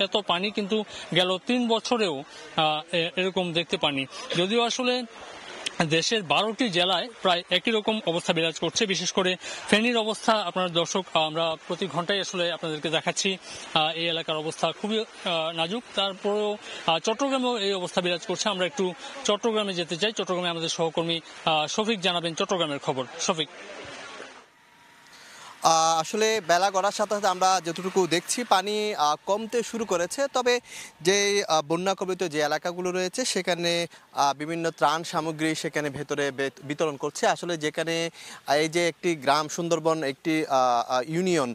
এত পানি কিন্তু গেল 3 বছরেও এরকম দেখতে পানি। যদিও আসলে দেশের 12টি জেলায় প্রায় একই রকম অবস্থা বিরাজ করছে। বিশেষ করে ফেনীর অবস্থা আপনার দর্শক আমরা প্রতি ঘন্টায় আসলে আপনাদেরকে দেখাচ্ছি, এই এলাকার অবস্থা খুবই নাজুক। তারপরেও চট্টগ্রামেও এই অবস্থা বিরাজ করছে। আমরা একটু চট্টগ্রামে যেতে চাই। চট্টগ্রামে আমাদের সহকর্মী শফিক জানাবেন চট্টগ্রামের খবর। শফিক। আসলে বেলা গড়ার সাথে সাথে আমরা যতটুকু দেখছি পানি কমতে শুরু করেছে, তবে যে বন্যা কবলিত যে এলাকাগুলো রয়েছে সেখানে বিভিন্ন ত্রাণ সামগ্রী সেখানে ভেতরে বিতরণ করছে। আসলে যেখানে এই যে একটি গ্রাম সুন্দরবন, একটি ইউনিয়ন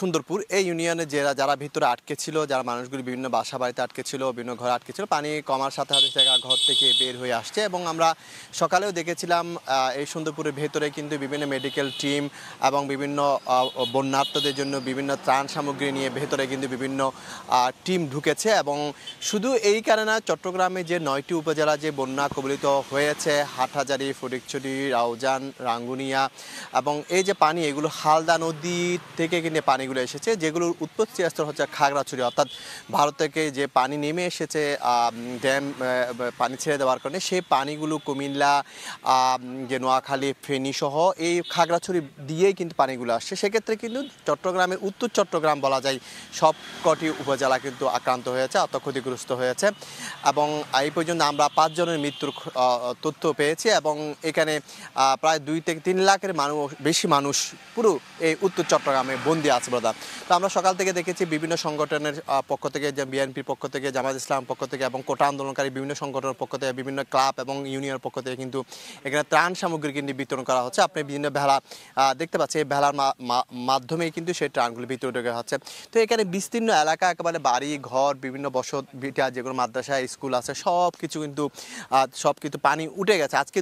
সুন্দরপুর, এই ইউনিয়নে যারা ভিতরে আটকে ছিল, যারা মানুষগুলি বিভিন্ন বাসা বাড়িতে আটকে ছিল, বিভিন্ন ঘরে আটকে ছিল, পানি কমার সাথে সাথে জায়গা ঘর থেকে বের হয়ে আসছে। এবং আমরা সকালেও দেখেছিলাম এই সুন্দরপুরের ভেতরে কিন্তু বিভিন্ন মেডিকেল টিম এবং বিভিন্ন বন্যার্তদের জন্য বিভিন্ন ত্রাণ সামগ্রী নিয়ে ভেতরে কিন্তু বিভিন্ন টিম ঢুকেছে। এবং শুধু এই কারণে চট্টগ্রামে যে 9টি উপজেলা যে বন্যা কবলিত হয়েছে, হাটহাজারী, ফটিকছড়ি, রাউজান, রাঙ্গুনিয়া, এবং এই যে পানি এগুলো হালদা নদী থেকে কিন্তু পানিগুলো এসেছে, যেগুলোর উৎপত্তি স্থল হচ্ছে খাগড়াছড়ি, অর্থাৎ ভারত থেকে যে পানি নেমে এসেছে ড্যাম পানি ছেড়ে দেওয়ার কারণে সেই পানিগুলো কুমিল্লা, যে নোয়াখালী, ফেনী সহ এই খাগড়াছড়ি দিয়েই কিন্তু পানিগুলো আসছে। সেক্ষেত্রে কিন্তু চট্টগ্রামের উত্তর চট্টগ্রাম বলা যায় সবকটি উপজেলা কিন্তু আক্রান্ত হয়েছে, অত ক্ষতিগ্রস্ত হয়েছে। এবং এই পর্যন্ত আমরা 5 জনের মৃত্যুর তথ্য পেয়েছি এবং এখানে প্রায় 2 থেকে 3 লাখের বেশি মানুষ পুরো এই উত্তর চট্টগ্রামে বন্দী আছে ব্রাদার। তো আমরা সকাল থেকে দেখেছি বিভিন্ন সংগঠনের পক্ষ থেকে, যে বিএনপির পক্ষ থেকে, জামায়াত ইসলাম পক্ষ থেকে এবং কোটা আন্দোলনকারী বিভিন্ন সংগঠনের পক্ষ থেকে, বিভিন্ন ক্লাব এবং ইউনিয়নের পক্ষ থেকে কিন্তু এখানে ত্রাণ সামগ্রী কিন্তু বিতরণ করা হচ্ছে। আপনি বিভিন্ন ভেলা দেখতে পাচ্ছেন, এই ভেলার মাধ্যমেই কিন্তু সেই ত্রাণগুলি বিতরণ করা হচ্ছে। তো এখানে বিস্তীর্ণ এলাকা, একেবারে বাড়ি ঘর, বিভিন্ন বসত ভিটা, যেগুলো মাদ্রাসা স্কুল আছে, সব কিছু পানি উঠে গেছে। আজকে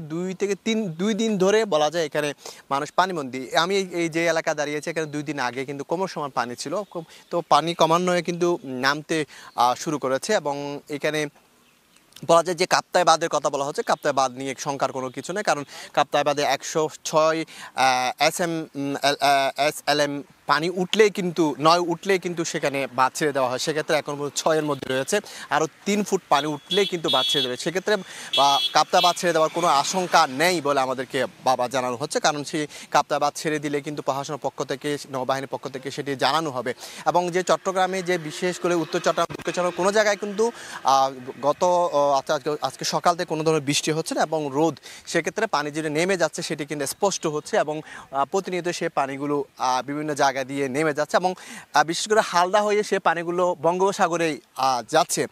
2 দিন ধরে বলা যায় এখানে মানুষ পানিবন্দী। আমি এই যে এলাকা দাঁড়িয়েছে এখানে 2 দিন আগে কিন্তু কোমর সমান পানি ছিল, তো পানি ক্রমান্বয়ে কিন্তু নামতে শুরু করেছে। এবং এখানে বলা যায় যে কাপ্তাই বাঁধের কথা বলা হচ্ছে, কাপ্তাই বাঁধ নিয়ে শঙ্কার কোনো কিছু নেই, কারণ কাপ্তাই বাঁধে 106 SLM পানি উঠলেই কিন্তু সেখানে বাঁধ ছেড়ে দেওয়া হয়। সেক্ষেত্রে এখন 6-এর মধ্যে রয়েছে, আরও 3 ফুট পানি উঠলেই কিন্তু বাঁধ ছেড়ে দেবে। সেক্ষেত্রে কাপ্তা বাঁধ ছেড়ে দেওয়ার কোনো আশঙ্কা নেই বলে আমাদেরকে জানানো হচ্ছে, কারণ সেই কাপ্তা বাঁধ ছেড়ে দিলে কিন্তু প্রশাসনের পক্ষ থেকে, নৌবাহিনীর পক্ষ থেকে সেটি জানানো হবে। এবং যে চট্টগ্রামে যে বিশেষ করে উত্তর চট্টগ্রাম, দক্ষিণ চট্টগ্রাম কোনো জায়গায় কিন্তু আজকে সকাল থেকে কোনো ধরনের বৃষ্টি হচ্ছে না এবং রোদ, সেক্ষেত্রে পানি যেটা নেমে যাচ্ছে সেটি কিন্তু স্পষ্ট হচ্ছে এবং প্রতিনিয়ত সে পানিগুলো বিভিন্ন জায়গায় দিয়ে নেমে যাচ্ছে এবং বিশেষ করে হালদা হয়ে সে পানিগুলো বঙ্গোপসাগরেই যাচ্ছে,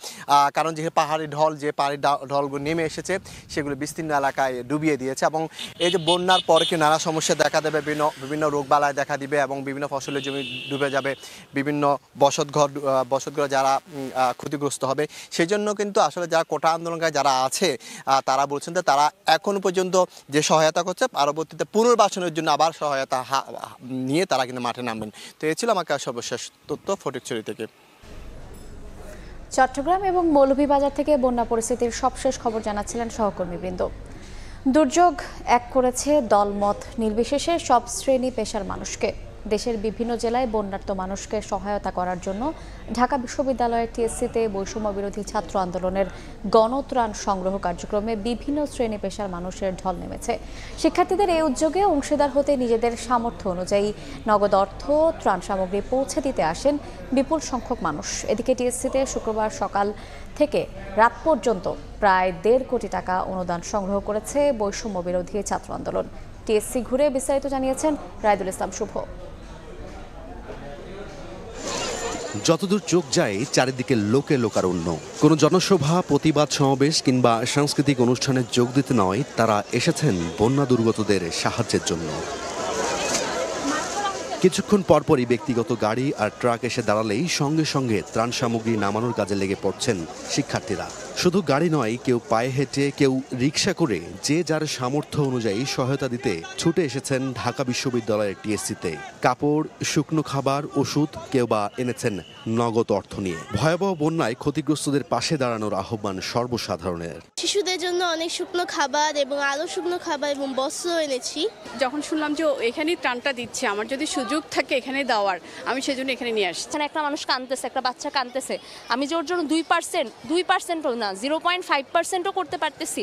কারণ যে পাহাড়ি ঢল, যে পাহাড়ি ঢলগুলো নেমে এসেছে সেগুলো বিস্তীর্ণ এলাকায় ডুবিয়ে দিয়েছে। এবং এই যে বন্যার পরে কি নানা সমস্যা দেখা দেবে, বিভিন্ন রোগবালাই দেখা দিবে এবং বিভিন্ন ফসলের জমি ডুবে যাবে, বিভিন্ন বসতঘর যারা ক্ষতিগ্রস্ত হবে। সেই জন্য কিন্তু আসলে যারা কোটা আন্দোলনকারী যারা আছে তারা বলছেন যে তারা এখন পর্যন্ত যে সহায়তা করছে, পরবর্তীতে পুনর্বাসনের জন্য আবার সহায়তা নিয়ে তারা কিন্তু মাঠে নামবেন। তো এই ছিল আমার সর্বশেষ তথ্য ফটিকছড়ি থেকে। চট্টগ্রাম এবং মৌলভীবাজার থেকে বন্যা পরিস্থিতির সবশেষ খবর জানাচ্ছিলেন সহকর্মীবৃন্দ। দুর্যোগ এক করেছে দলমত নির্বিশেষে সব শ্রেণী পেশার মানুষকে। দেশের বিভিন্ন জেলায় বন্যার্ত মানুষকে সহায়তা করার জন্য ঢাকা বিশ্ববিদ্যালয়ের টিএসসিতে বৈষম্য বিরোধী ছাত্র আন্দোলনের গণত্রাণ সংগ্রহ কার্যক্রমে বিভিন্ন শ্রেণী পেশার মানুষের ঢল নেমেছে। শিক্ষার্থীদের এই উদ্যোগে অংশীদার হতে নিজেদের সামর্থ্য অনুযায়ী নগদ অর্থ, ত্রাণ সামগ্রী পৌঁছে দিতে আসেন বিপুল সংখ্যক মানুষ। এদিকে টিএসসিতে শুক্রবার সকাল থেকে রাত পর্যন্ত প্রায় 1.5 কোটি টাকা অনুদান সংগ্রহ করেছে বৈষম্য বিরোধী ছাত্র আন্দোলন। টিএসসি ঘুরে বিস্তারিত জানিয়েছেন রায়দুল ইসলাম শুভ। যতদূর চোখ যায় চারিদিকে লোকে লোকারণ্য। কোনো জনসভা, প্রতিবাদ সমাবেশ কিংবা সাংস্কৃতিক অনুষ্ঠানে যোগ দিতে নয়, তারা এসেছেন বন্যা দুর্গতদের সাহায্যের জন্য। কিছুক্ষণ পরপরই ব্যক্তিগত গাড়ি আর ট্রাক এসে দাঁড়ালেই সঙ্গে সঙ্গে ত্রাণ সামগ্রী নামানোর কাজে লেগে পড়ছেন শিক্ষার্থীরা। শুধু গাড়ি নয়, কেউ পায়ে হেঁটে, কেউ রিক্সা করে যে যার সামর্থ্য অনুযায়ী সহায়তা দিতে ছুটে এসেছেন ঢাকা বিশ্ববিদ্যালয়ের টিএসসিতে। কাপড়, শুকনো খাবার, ওষুধ, কেউ বা এনেছেন নগদ অর্থ নিয়ে। ভয়াবহ বন্যায় ক্ষতিগ্রস্তদের পাশে দাঁড়ানোর আহ্বান সর্বসাধারণের। শিশুদের জন্য অনেক শুকনো খাবার এবং আরো শুকনো খাবার এবং বস্ত্র এনেছি। যখন শুনলাম যে এখানেই ত্রাণটা দিচ্ছে, আমার যদি সুযোগ থাকে এখানে দেওয়ার, আমি সেজন্য এখানে নিয়ে আসছি। একটা মানুষ কাঁদতেছে, একটা বাচ্চা কাঁদতেছে, আমি যে ওর জন্য 2%ও না 0.5%ও করতে পারতেছি,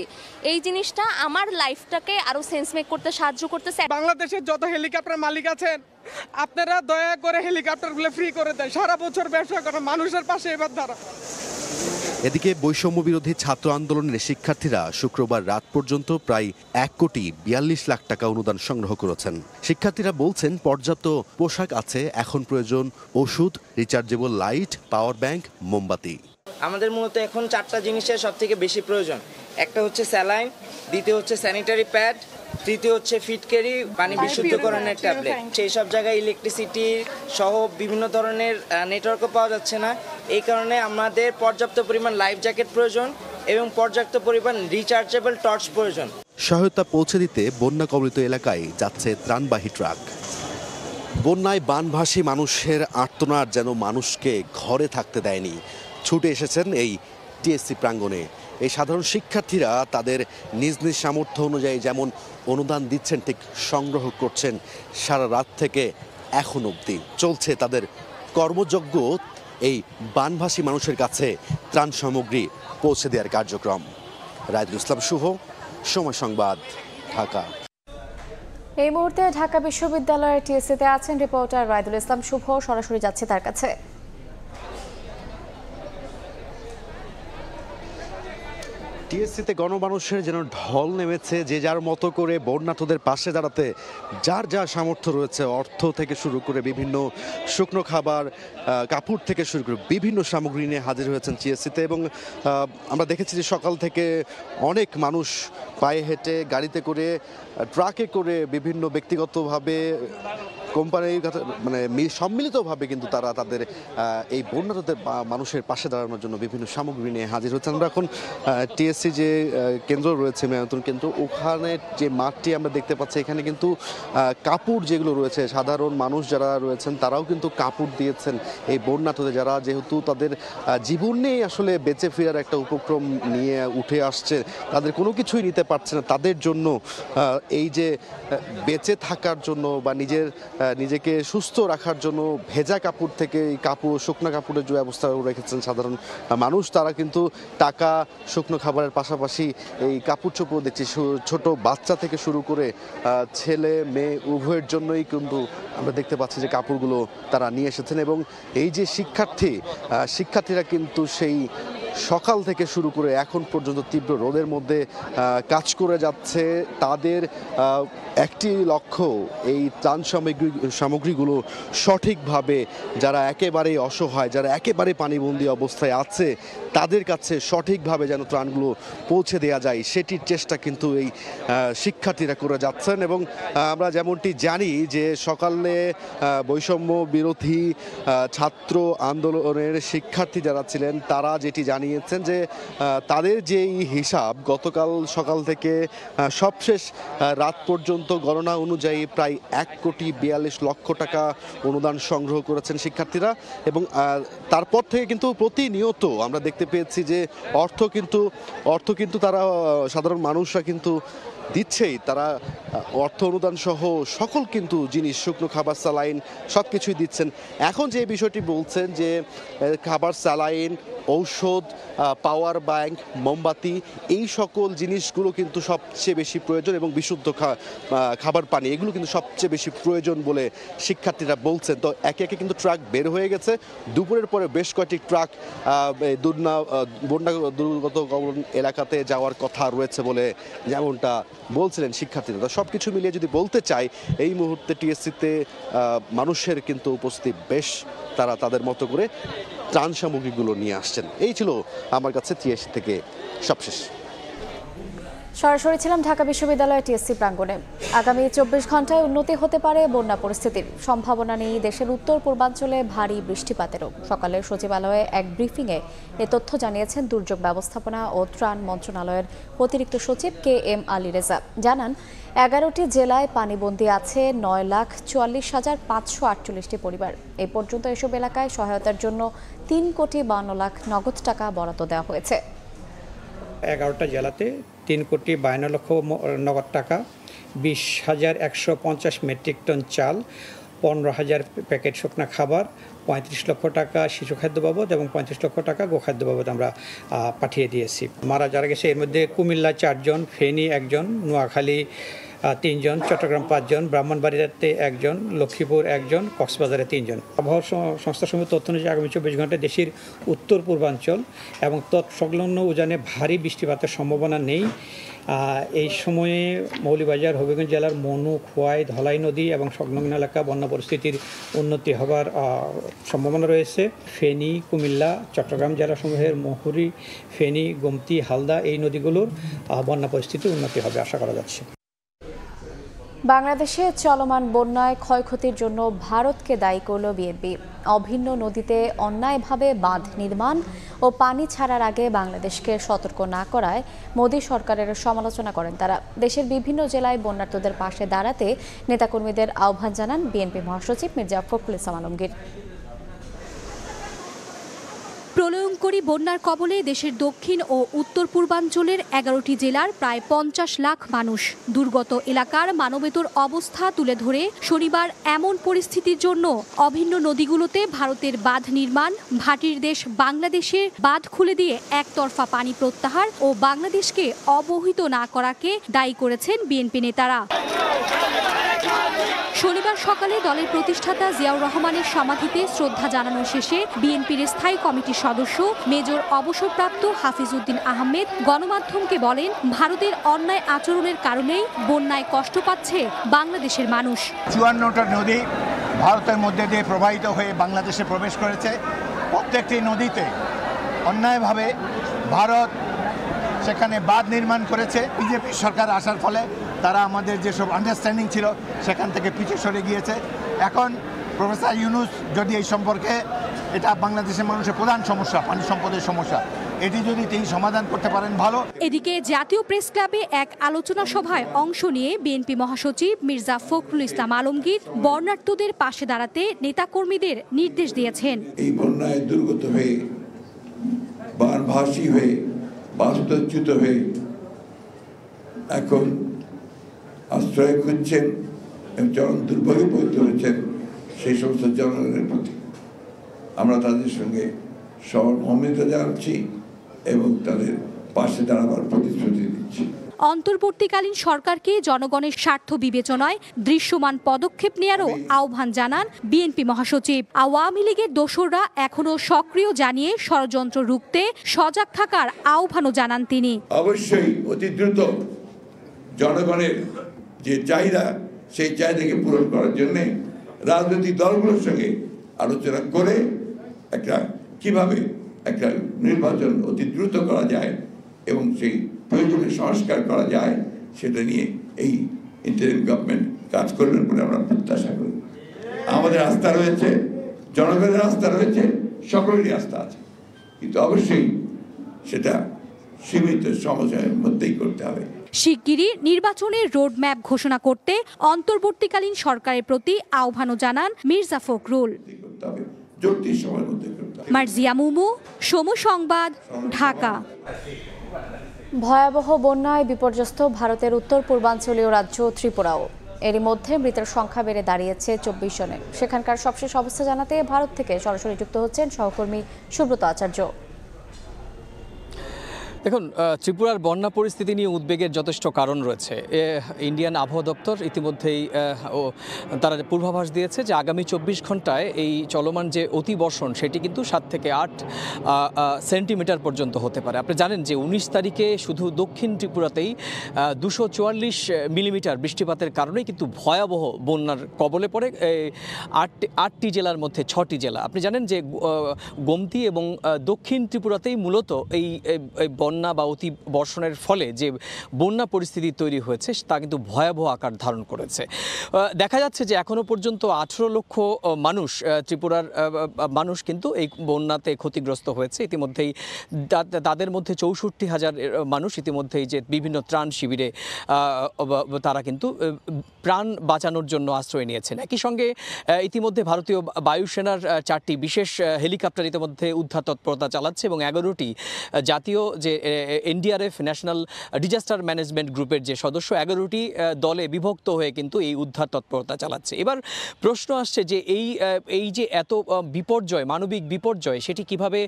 এই জিনিসটা আমার লাইফটাকে আরো সেন্স মেক করতে সাহায্য করতেছে। বাংলাদেশের যত হেলিকপ্টার মালিক আছেন, আপনারা দয়া করে হেলিকপ্টারগুলো ফ্রি করে দেন। সারা বছর ব্যবসা করে মানুষের পাশে এবার দ্বারা। এদিকে বৈষম্য বিরোধী ছাত্র আন্দোলনের শিক্ষার্থীরা শুক্রবার রাত পর্যন্ত প্রায় 1.42 কোটি টাকা অনুদান সংগ্রহ করেছেন। শিক্ষার্থীরা বলছেন পর্যাপ্ত পোশাক আছে, এখন প্রয়োজন ওষুধ, রিচার্জেবল লাইট, পাওয়ার ব্যাংক, মোমবাতি। আমাদের মূলত এখন 4টা জিনিসের সব থেকে বেশি প্রয়োজন। একটা হচ্ছে স্যালাইন, দ্বিতীয় হচ্ছে স্যানিটারি প্যাড, তৃতীয় হচ্ছে ফিটকেরি, পানি বিশুদ্ধকরণের ট্যাবলেট। সেই সব জায়গায় ইলেকট্রিসিটি সহ বিভিন্ন ধরনের নেটওয়ার্কও পাওয়া যাচ্ছে না। এই কারণে আমাদের পর্যাপ্ত পরিমাণ লাইফ জ্যাকেট প্রয়োজন এবং পর্যাপ্ত পরিমাণ রিচার্জেবল টর্চ প্রয়োজন। সহায়তা পৌঁছে দিতে বন্যা কবলিত এলাকায় যাচ্ছে ত্রাণবাহী ট্রাক। বন্যায় বানভাসী মানুষের আর্তনাদ যেন মানুষকে ঘরে থাকতে দেয়নি। ছুটে এসেছেন এই টিএসসি প্রাঙ্গণে। এই সাধারণ শিক্ষার্থীরা তাদের নিজ নিজ সামর্থ্য অনুযায়ী যেমন অনুদান দিচ্ছেন, ঠিক সংগ্রহ করছেন সারা রাত থেকে এখন অবধি। চলছে তাদের কর্মযজ্ঞ এই বানভাসী মানুষের কাছে ত্রাণ সামগ্রী পৌঁছে দেওয়ার কার্যক্রম। রায়দুল ইসলাম শুভ, সময় সংবাদ, ঢাকা। এই মুহূর্তে ঢাকা বিশ্ববিদ্যালয়ের টিএসসিতে আছেন রিপোর্টার রায়দুল ইসলাম শুভ। সরাসরি যাচ্ছে তার কাছে। টিএসসিতে গণমানুষের যেন ঢল নেমেছে, যে যার মতো করে বন্যার্তদের পাশে দাঁড়াতে যার যা সামর্থ্য রয়েছে, অর্থ থেকে শুরু করে বিভিন্ন শুকনো খাবার, কাপড় থেকে শুরু করে বিভিন্ন সামগ্রী নিয়ে হাজির হয়েছেন টিএসসিতে। এবং আমরা দেখেছি যে সকাল থেকে অনেক মানুষ পায়ে হেঁটে, গাড়িতে করে, ট্রাকে করে, বিভিন্ন ব্যক্তিগতভাবে, কোম্পানির মানে সম্মিলিতভাবে কিন্তু তারা তাদের এই বন্যার্তদের মানুষের পাশে দাঁড়ানোর জন্য বিভিন্ন সামগ্রী নিয়ে হাজির হচ্ছেন। আমরা এখন টিএসসি যে কেন্দ্র রয়েছে, মেয়তন কেন্দ্র, ওখানে যে মাঠটি আমরা দেখতে পাচ্ছি, এখানে কিন্তু কাপড় যেগুলো রয়েছে, সাধারণ মানুষ যারা রয়েছেন তারাও কিন্তু কাপড় দিয়েছেন এই বন্যার্তদের, যারা যেহেতু তাদের জীবন নিয়েই আসলে বেঁচে ফেরার একটা উপক্রম নিয়ে উঠে আসছে, তাদের কোনো কিছুই নিতে পারছে না, তাদের জন্য এই যে বেঁচে থাকার জন্য বা নিজেকে সুস্থ রাখার জন্য ভেজা কাপড় থেকে এই কাপড়, শুকনো কাপড়ের যে ব্যবস্থা রেখেছেন সাধারণ মানুষ, তারা কিন্তু টাকা, শুকনো খাবারের পাশাপাশি এই কাপড় চোপড় দেখছি ছোট বাচ্চা থেকে শুরু করে ছেলে মেয়ে উভয়ের জন্যই কিন্তু আমরা দেখতে পাচ্ছি যে কাপড়গুলো তারা নিয়ে এসেছেন। এবং এই যে শিক্ষার্থীরা কিন্তু সেই সকাল থেকে শুরু করে এখন পর্যন্ত তীব্র রোদের মধ্যে কাজ করে যাচ্ছে। তাদের একটি লক্ষ্য, এই ত্রাণ সামগ্রীগুলো সঠিকভাবে যারা একেবারেই অসহায়, যারা একেবারে পানিবন্দী অবস্থায় আছে, তাদের কাছে সঠিকভাবে যেন ত্রাণগুলো পৌঁছে দেওয়া যায়, সেটির চেষ্টা কিন্তু এই শিক্ষার্থীরা করে যাচ্ছেন। এবং আমরা যেমনটি জানি যে সকালে বৈষম্য বিরোধী ছাত্র আন্দোলনের শিক্ষার্থী যারা ছিলেন, তারা যেটি জানিয়েছেন যে তাদের যেই হিসাব, গতকাল সকাল থেকে সবশেষ রাত পর্যন্ত গণনা অনুযায়ী প্রায় 1.42 কোটি টাকা অনুদান সংগ্রহ করেছেন শিক্ষার্থীরা। এবং তারপর থেকে কিন্তু প্রতিনিয়ত আমরা দেখতে পেয়েছি যে অর্থ কিন্তু তারা, সাধারণ মানুষরা কিন্তু দিচ্ছেই, তারা অর্থ অনুদান সহ সকল কিন্তু জিনিস, শুকনো খাবার, স্যালাইন সব কিছুই দিচ্ছেন। এখন যে বিষয়টি বলছেন যে খাবার, স্যালাইন, ঔষধ, পাওয়ার ব্যাংক, মোমবাতি, এই সকল জিনিসগুলো কিন্তু সবচেয়ে বেশি প্রয়োজন এবং বিশুদ্ধ খাবার পানি এগুলো কিন্তু সবচেয়ে বেশি প্রয়োজন বলে শিক্ষার্থীরা বলছেন। তো একে একে কিন্তু ট্রাক বের হয়ে গেছে। দুপুরের পরে বেশ কয়েকটি ট্রাক বন্যা দুর্গত এলাকাতে যাওয়ার কথা রয়েছে বলে যেমনটা বলছিলেন শিক্ষার্থীরা। তো সব কিছু মিলিয়ে যদি বলতে চাই, এই মুহূর্তে টিএসসিতে মানুষের কিন্তু উপস্থিতি বেশ, তারা তাদের মতো করে ত্রাণ সামগ্রীগুলো নিয়ে আসছেন। এই ছিল আমার কাছে টিএসসি থেকে সবশেষ। সরাসরি ছিলাম ঢাকা বিশ্ববিদ্যালয় টিএসসি প্রাঙ্গণে। আগামী 24 ঘন্টায় উন্নতি হতে পারে বন্যা পরিস্থিতির, সম্ভাবনা নেই দেশের উত্তর পূর্বাঞ্চলে ভারী বৃষ্টিপাতেরও। সকালে সচিবালয়ে এক ব্রিফিংয়ে এ তথ্য জানিয়েছেন দুর্যোগ ব্যবস্থাপনা ও ত্রাণ মন্ত্রণালয়ের অতিরিক্ত সচিব KM আলী রেজা। জানান 11টি জেলায় পানিবন্দী আছে 9,44,548টি পরিবার। এই পর্যন্ত এসব এলাকায় সহায়তার জন্য 3,52,00,000 নগদ টাকা বরাদ্দ দেওয়া হয়েছে। 11টা জেলাতে 3,52,00,000 নগদ টাকা, 20,150 মেট্রিক টন চাল, 15,000 প্যাকেট শুকনা খাবার, 35 লক্ষ টাকা শিশু খাদ্য বাবদ এবং 35 লক্ষ টাকা গোখাদ্য বাবদ আমরা পাঠিয়ে দিয়েছি। মারা যারা গেছে এর মধ্যে কুমিল্লা 4 জন, ফেনী 1 জন, নোয়াখালী 3 জন, চট্টগ্রাম 5 জন, ব্রাহ্মণবাড়িয়াতে 1 জন, লক্ষ্মীপুর 1 জন, কক্সবাজারে 3 জন। আবহাওয়া সংস্থাসমূহের তথ্য অনুযায়ী আগামী 24 ঘন্টায় দেশের উত্তর পূর্বাঞ্চল এবং তৎসংলগ্ন উজানে ভারী বৃষ্টিপাতের সম্ভাবনা নেই। এই সময়ে মৌলভীবাজার, হবিগঞ্জ জেলার মনু, খোয়াই, ধলাই নদী এবং সংলগ্ন এলাকা বন্যা পরিস্থিতির উন্নতি হবার সম্ভাবনা রয়েছে। ফেনী, কুমিল্লা, চট্টগ্রাম জেলাসমূহের মহুরী, ফেনী, গোমতী, হালদা এই নদীগুলোর বন্যা পরিস্থিতির উন্নতি হবে আশা করা যাচ্ছে। বাংলাদেশে চলমান বন্যায় ক্ষয়ক্ষতির জন্য ভারতকে দায়ী করল বিএনপি। অভিন্ন নদীতে অন্যায়ভাবে বাঁধ নির্মাণ ও পানি ছাড়ার আগে বাংলাদেশকে সতর্ক না করায় মোদী সরকারের সমালোচনা করেন তারা। দেশের বিভিন্ন জেলায় বন্যার্তদের পাশে দাঁড়াতে নেতাকর্মীদের আহ্বান জানান বিএনপি মহাসচিব মির্জা ফখরুল ইসলাম আলমগীর। প্রলয়ঙ্করী বন্যার কবলে দেশের দক্ষিণ ও উত্তর পূর্বাঞ্চলের 11টি জেলার প্রায় 50 লাখ মানুষ। দুর্গত এলাকার মানবেতর অবস্থা তুলে ধরে শনিবার এমন পরিস্থিতির জন্য অভিন্ন নদীগুলোতে ভারতের বাঁধ নির্মাণ, ভাটির দেশ বাংলাদেশে বাঁধ খুলে দিয়ে একতরফা পানি প্রত্যাহার ও বাংলাদেশকে অবহিত না করাকে দায়ী করেছেন বিএনপি নেতারা। শনিবার সকালে দলের প্রতিষ্ঠাতা জিয়াউর রহমানের সমাধিতে শ্রদ্ধা জানানো শেষে বিএনপির স্থায়ী কমিটির সদস্য মেজর অবসরপ্রাপ্ত হাফিজ উদ্দিন আহমেদ গণমাধ্যমকে বলেন, ভারতের অন্যায় আচরণের কারণেই বন্যায় কষ্ট পাচ্ছে বাংলাদেশের মানুষ। 54টা নদী ভারতের মধ্যে দিয়ে প্রবাহিত হয়ে বাংলাদেশে প্রবেশ করেছে। প্রত্যেকটি নদীতে অন্যায়ভাবে ভারত সেখানে বাঁধ নির্মাণ করেছে। বিজেপি সরকার আসার ফলে তারা আমাদের যেসব আন্ডারস্ট্যান্ডিং ছিল সেখান থেকে পিছু সরে গিয়েছে। এখন প্রফেসর ইউনূস যদি এই সম্পর্কে, এটা বাংলাদেশের মানুষের প্রধান সমস্যা, পানি সম্পদের সমস্যা, এটি যদি তিনি সমাধান করতে পারেন ভালো। এদিকে জাতীয় প্রেস ক্লাবে এক আলোচনা সভায় অংশ নিয়ে বিএনপি মহাসচিব মির্জা ফখরুল ইসলাম আলমগীর বন্যার্তদের পাশে দাঁড়াতে নেতাকর্মীদের নির্দেশ দিয়েছেন। এই বন্যায় দুর্গত হয়ে, বানভাসী হয়ে, বাস্তুচ্যুত হয়ে এখন আশ্রয় খুঁজছেন এবং চরম দুর্ভোগে পড়তে হয়েছেন, সেই সমস্ত জনগণের প্রতি আমরা তাদের সঙ্গে সহমর্মিতা জানাচ্ছি এবং তাদের পাশে দাঁড়াবার প্রতিশ্রুতি দিচ্ছি। অন্তর্বর্তীকালীন সরকারকে জনগণের স্বার্থ বিবেচনায় দৃশ্যমান পদক্ষেপ নেয়ারও আহ্বান জানান বিএনপি মহাসচিব। আওয়ামী লীগের দোসররা এখনো সক্রিয় জানিয়ে ষড়যন্ত্র রুখতে সজাগ থাকার আহ্বানও জানান তিনি। অবশ্যই অতি দ্রুত জনগণের যে চাহিদা, সেই চাহিদাকে পূরণ করার জন্য রাজনৈতিক দলগুলোর সঙ্গে আলোচনা করে কিভাবে একটা নির্বাচন অতি দ্রুত করা যায় এবং সেই প্রয়োজনীয় সংস্কার করা যায়, সেটা নিয়ে এই ইন্টারিম গভর্নমেন্ট কাজ করবেন বলে আমরা প্রত্যাশা করি। আমাদের আস্থা রয়েছে, জনগণের আস্থা রয়েছে, সকলেরই আস্থা আছে, কিন্তু অবশ্যই সেটা সীমিত সময়ের মধ্যেই করতে হবে। শিগগিরই নির্বাচনের রোডম্যাপ ঘোষণা করতে অন্তর্বর্তীকালীন সরকারের প্রতি আহ্বানও জানান মির্জা ফখরুল। মার্জিয়া মুমু, সময় সংবাদ, ঢাকা। ভয়াবহ বন্যায় বিপর্যস্ত ভারতের উত্তর পূর্বাঞ্চলীয় রাজ্য ত্রিপুরাও। এরই মধ্যে মৃতের সংখ্যা বেড়ে দাঁড়িয়েছে 24 জনে। সেখানকার সবশেষ অবস্থা জানাতে ভারত থেকে সরাসরি যুক্ত হচ্ছেন সহকর্মী সুব্রত আচার্য। দেখুন, ত্রিপুরার বন্যা পরিস্থিতি নিয়ে উদ্বেগের যথেষ্ট কারণ রয়েছে। ইন্ডিয়ান আবহাওয়া দপ্তর ইতিমধ্যেই তারা পূর্বাভাস দিয়েছে যে আগামী 24 ঘন্টায় এই চলমান যে অতিবর্ষণ সেটি কিন্তু 7 থেকে 8 সেন্টিমিটার পর্যন্ত হতে পারে। আপনি জানেন যে 19 তারিখে শুধু দক্ষিণ ত্রিপুরাতেই 244 মিলিমিটার বৃষ্টিপাতের কারণে কিন্তু ভয়াবহ বন্যার কবলে পড়ে 8টি জেলার মধ্যে 6টি জেলা। আপনি জানেন যে গোমতী এবং দক্ষিণ ত্রিপুরাতেই মূলত এই বন্যা বা অতি বর্ষণের ফলে যে বন্যা পরিস্থিতি তৈরি হয়েছে তা কিন্তু ভয়াবহ আকার ধারণ করেছে। দেখা যাচ্ছে যে এখনো পর্যন্ত 18 লক্ষ মানুষ ত্রিপুরার মানুষ কিন্তু এই বন্যাতে ক্ষতিগ্রস্ত হয়েছে। ইতিমধ্যেই তাদের মধ্যে 64,000 মানুষ ইতিমধ্যেই যে বিভিন্ন ত্রাণ শিবিরে তারা কিন্তু প্রাণ বাঁচানোর জন্য আশ্রয় নিয়েছেন। একই সঙ্গে ইতিমধ্যে ভারতীয় বায়ুসেনার 4টি বিশেষ হেলিকপ্টার ইতিমধ্যে উদ্ধার তৎপরতা চালাচ্ছে এবং 11টি জাতীয় যে এনডিআরএফ ন্যাশনাল ডিজাস্টার ম্যানেজমেন্ট গ্রুপের যে সদস্য 11টি দলে বিভক্ত হয়ে কিন্তু এই উদ্ধার তৎপরতা চালাচ্ছে। এবার প্রশ্ন আসছে যে এই যে এত বিপর্যয়, মানবিক বিপর্যয়, সেটি কিভাবে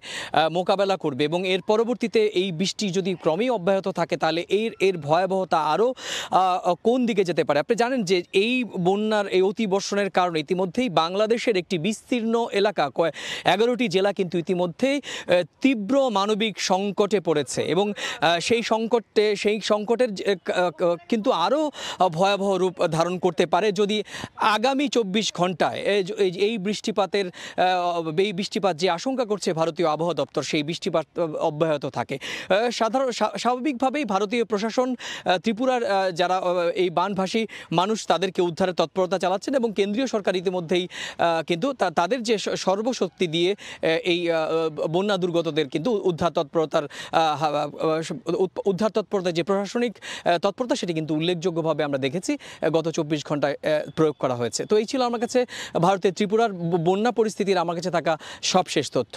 মোকাবেলা করবে এবং এর পরবর্তীতে এই বৃষ্টি যদি ক্রমেই অব্যাহত থাকে তাহলে এর ভয়াবহতা আরও কোন দিকে যেতে পারে। আপনি জানেন যে এই বন্যার এই অতি বর্ষণের কারণে ইতিমধ্যেই বাংলাদেশের একটি বিস্তীর্ণ এলাকা 11টি জেলা কিন্তু ইতিমধ্যেই তীব্র মানবিক সংকটে পড়েছে এবং সেই সংকটের কিন্তু আরও ভয়াবহ রূপ ধারণ করতে পারে যদি আগামী 24 ঘন্টায় এই বৃষ্টিপাত যে আশঙ্কা করছে ভারতীয় আবহাওয়া দপ্তর সেই বৃষ্টিপাত অব্যাহত থাকে। স্বাভাবিকভাবেই ভারতীয় প্রশাসন ত্রিপুরার যারা এই বানভাসী মানুষ তাদেরকে উদ্ধারের তৎপরতা চালাচ্ছেন এবং কেন্দ্রীয় সরকার ইতিমধ্যেই কিন্তু তাদের যে সর্বশক্তি দিয়ে এই বন্যা দুর্গতদের কিন্তু উদ্ধার তৎপরতা যে প্রশাসনিক তৎপরতা সেটি কিন্তু উল্লেখযোগ্যভাবে আমরা দেখেছি গত 24 ঘন্টায় প্রয়োগ করা হয়েছে। তো এই ছিল আমার কাছে ভারতের ত্রিপুরার বন্যা পরিস্থিতির আমার কাছে থাকা সবশেষ তথ্য।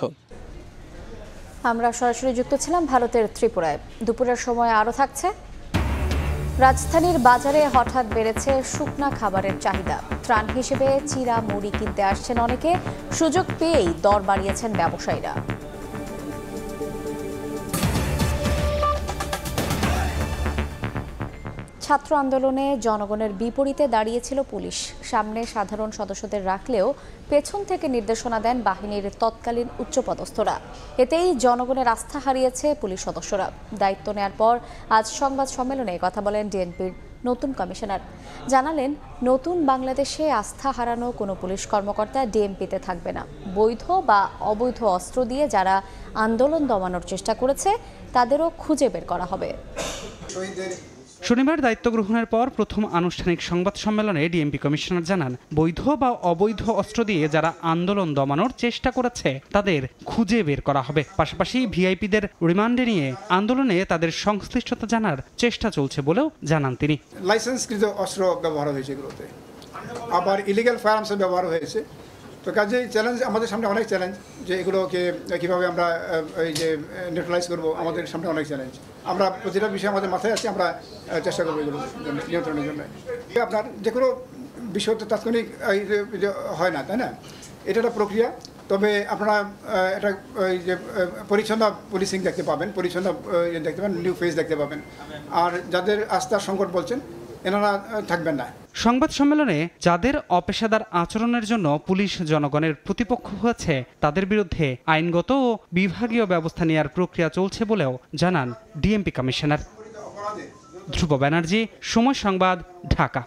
আমরা সরাসরি যুক্ত ছিলাম ভারতের ত্রিপুরায়। দুপুরের সময় আরও থাকছে। রাজধানীর বাজারে হঠাৎ বেড়েছে শুকনা খাবারের চাহিদা। ত্রাণ হিসেবে চিড়া মুড়ি কিনতে আসছেন অনেকে। সুযোগ পেয়েই দর বাড়িয়েছেন ব্যবসায়ীরা। ছাত্র আন্দোলনে জনগণের বিপরীতে দাঁড়িয়েছিল পুলিশ। সামনে সাধারণ সদস্যদের রাখলেও পেছন থেকে নির্দেশনা দেন বাহিনীর তৎকালীন উচ্চপদস্থরা। এতেই জনগণের আস্থা হারিয়েছে পুলিশ সদস্যরা। দায়িত্ব নেয়ার পর আজ সংবাদ সম্মেলনে কথা বলেন ডিএনপির নতুন কমিশনার। জানালেন, নতুন বাংলাদেশে আস্থা হারানো কোনো পুলিশ কর্মকর্তা ডিএমপিতে থাকবে না। বৈধ বা অবৈধ অস্ত্র দিয়ে যারা আন্দোলন দমানোর চেষ্টা করেছে তাদেরও খুঁজে বের করা হবে। শনিবার দায়িত্ব গ্রহণের পর প্রথম আনুষ্ঠানিক সংবাদ সম্মেলনে ডিএমপি কমিশনার জানান, বৈধ বা অবৈধ অস্ত্র দিয়ে যারা আন্দোলন দমানোর চেষ্টা করেছে তাদের খুঁজে বের করা হবে। পাশাপাশি ভিআইপিদের রিমান্ডে নিয়ে আন্দোলনে তাদের সংশ্লিষ্টতা জানার চেষ্টা চলছে বলেও জানান তিনি। লাইসেন্সকৃত অস্ত্র ব্যবহার হয়েছে এগুলোতে, আবার ইলিগাল ফায়ারআর্মসের ব্যবহার হয়েছে। তো কাজেই চ্যালেঞ্জ আমাদের সামনে অনেক চ্যালেঞ্জ, যে এগুলোকে কীভাবে আমরা এই যে নিউট্রালাইজ করবো, আমাদের সামনে অনেক চ্যালেঞ্জ। আমরা প্রতিটা বিষয় আমাদের মাথায় আছে, আমরা চেষ্টা করবো এগুলো নিয়ন্ত্রণের জন্য। আপনার যে কোনো বিষয় তো তাৎক্ষণিক হয় না, তাই না? এটা একটা প্রক্রিয়া। তবে আপনারা এটা যে পরিচ্ছন্ন পুলিশিং দেখতে পাবেন, পরিচ্ছন্ন দেখতে পাবেন, নিউ ফেস দেখতে পাবেন। আর যাদের আস্থার সংকট বলছেন এনারা থাকবেন না। সংবাদ সম্মেলনে যাদের অপেশাদার আচরণের জন্য পুলিশ জনগণের প্রতিপক্ষ হয়েছে তাদের বিরুদ্ধে আইনগত ও বিভাগীয় ব্যবস্থা নেওয়ার প্রক্রিয়া চলছে বলেও জানান ডিএমপি কমিশনার। ধ্রুব ব্যানার্জি, সময় সংবাদ, ঢাকা।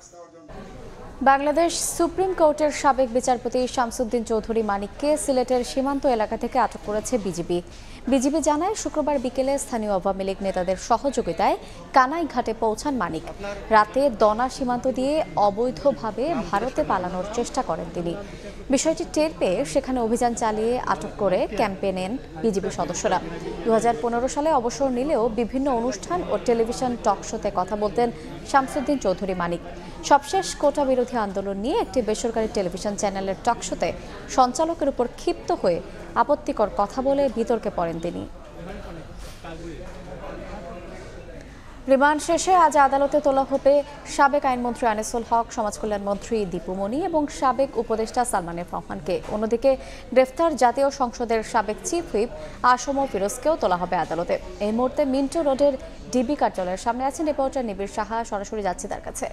বাংলাদেশ সুপ্রিম কোর্টের সাবেক বিচারপতি শামসুদ্দিন চৌধুরী মানিককে সিলেটের সীমান্ত এলাকা থেকে আটক করেছে বিজিবি জানায়, শুক্রবার বিকেলে স্থানীয় আওয়ামী লীগ নেতাদের সহযোগিতায় কানাইঘাটে পৌঁছান মানিক। রাতে দনা সীমান্ত দিয়ে অবৈধভাবে ভারতে পালানোর চেষ্টা করেন তিনি। বিষয়টি টের পেয়ে সেখানে অভিযান চালিয়ে আটক করে ক্যাম্পে নেন বিজিবি সদস্যরা। 2015 সালে অবসর নিলেও বিভিন্ন অনুষ্ঠান ও টেলিভিশন টক শোতে কথা বলতেন শামসুদ্দিন চৌধুরী মানিক। সবশেষ কোটা বিরোধী আন্দোলন নিয়ে একটি বেসরকারি টেলিভিশন চ্যানেলের টক শোতে সঞ্চালকের উপর ক্ষিপ্ত হয়ে আপত্তিকর কথা বলে বিতর্কে পড়েন তিনি। রিমান্ড শেষে আজ আদালতে তোলা হবে সাবেক আইনমন্ত্রী আনিসুল হক, সমাজ কল্যাণ মন্ত্রী দীপু মনি এবং সাবেক উপদেষ্টা সালমান এফ রহমানকে। অন্যদিকে গ্রেফতার জাতীয় সংসদের সাবেক চিফ হুইপ আসম ফিরোজকেও তোলা হবে আদালতে। এই মুহূর্তে মিন্টো রোডের ডিবি কার্যালয়ের সামনে আছেন রিপোর্টার নিবিড় সাহা। সরাসরি যাচ্ছি তার কাছে।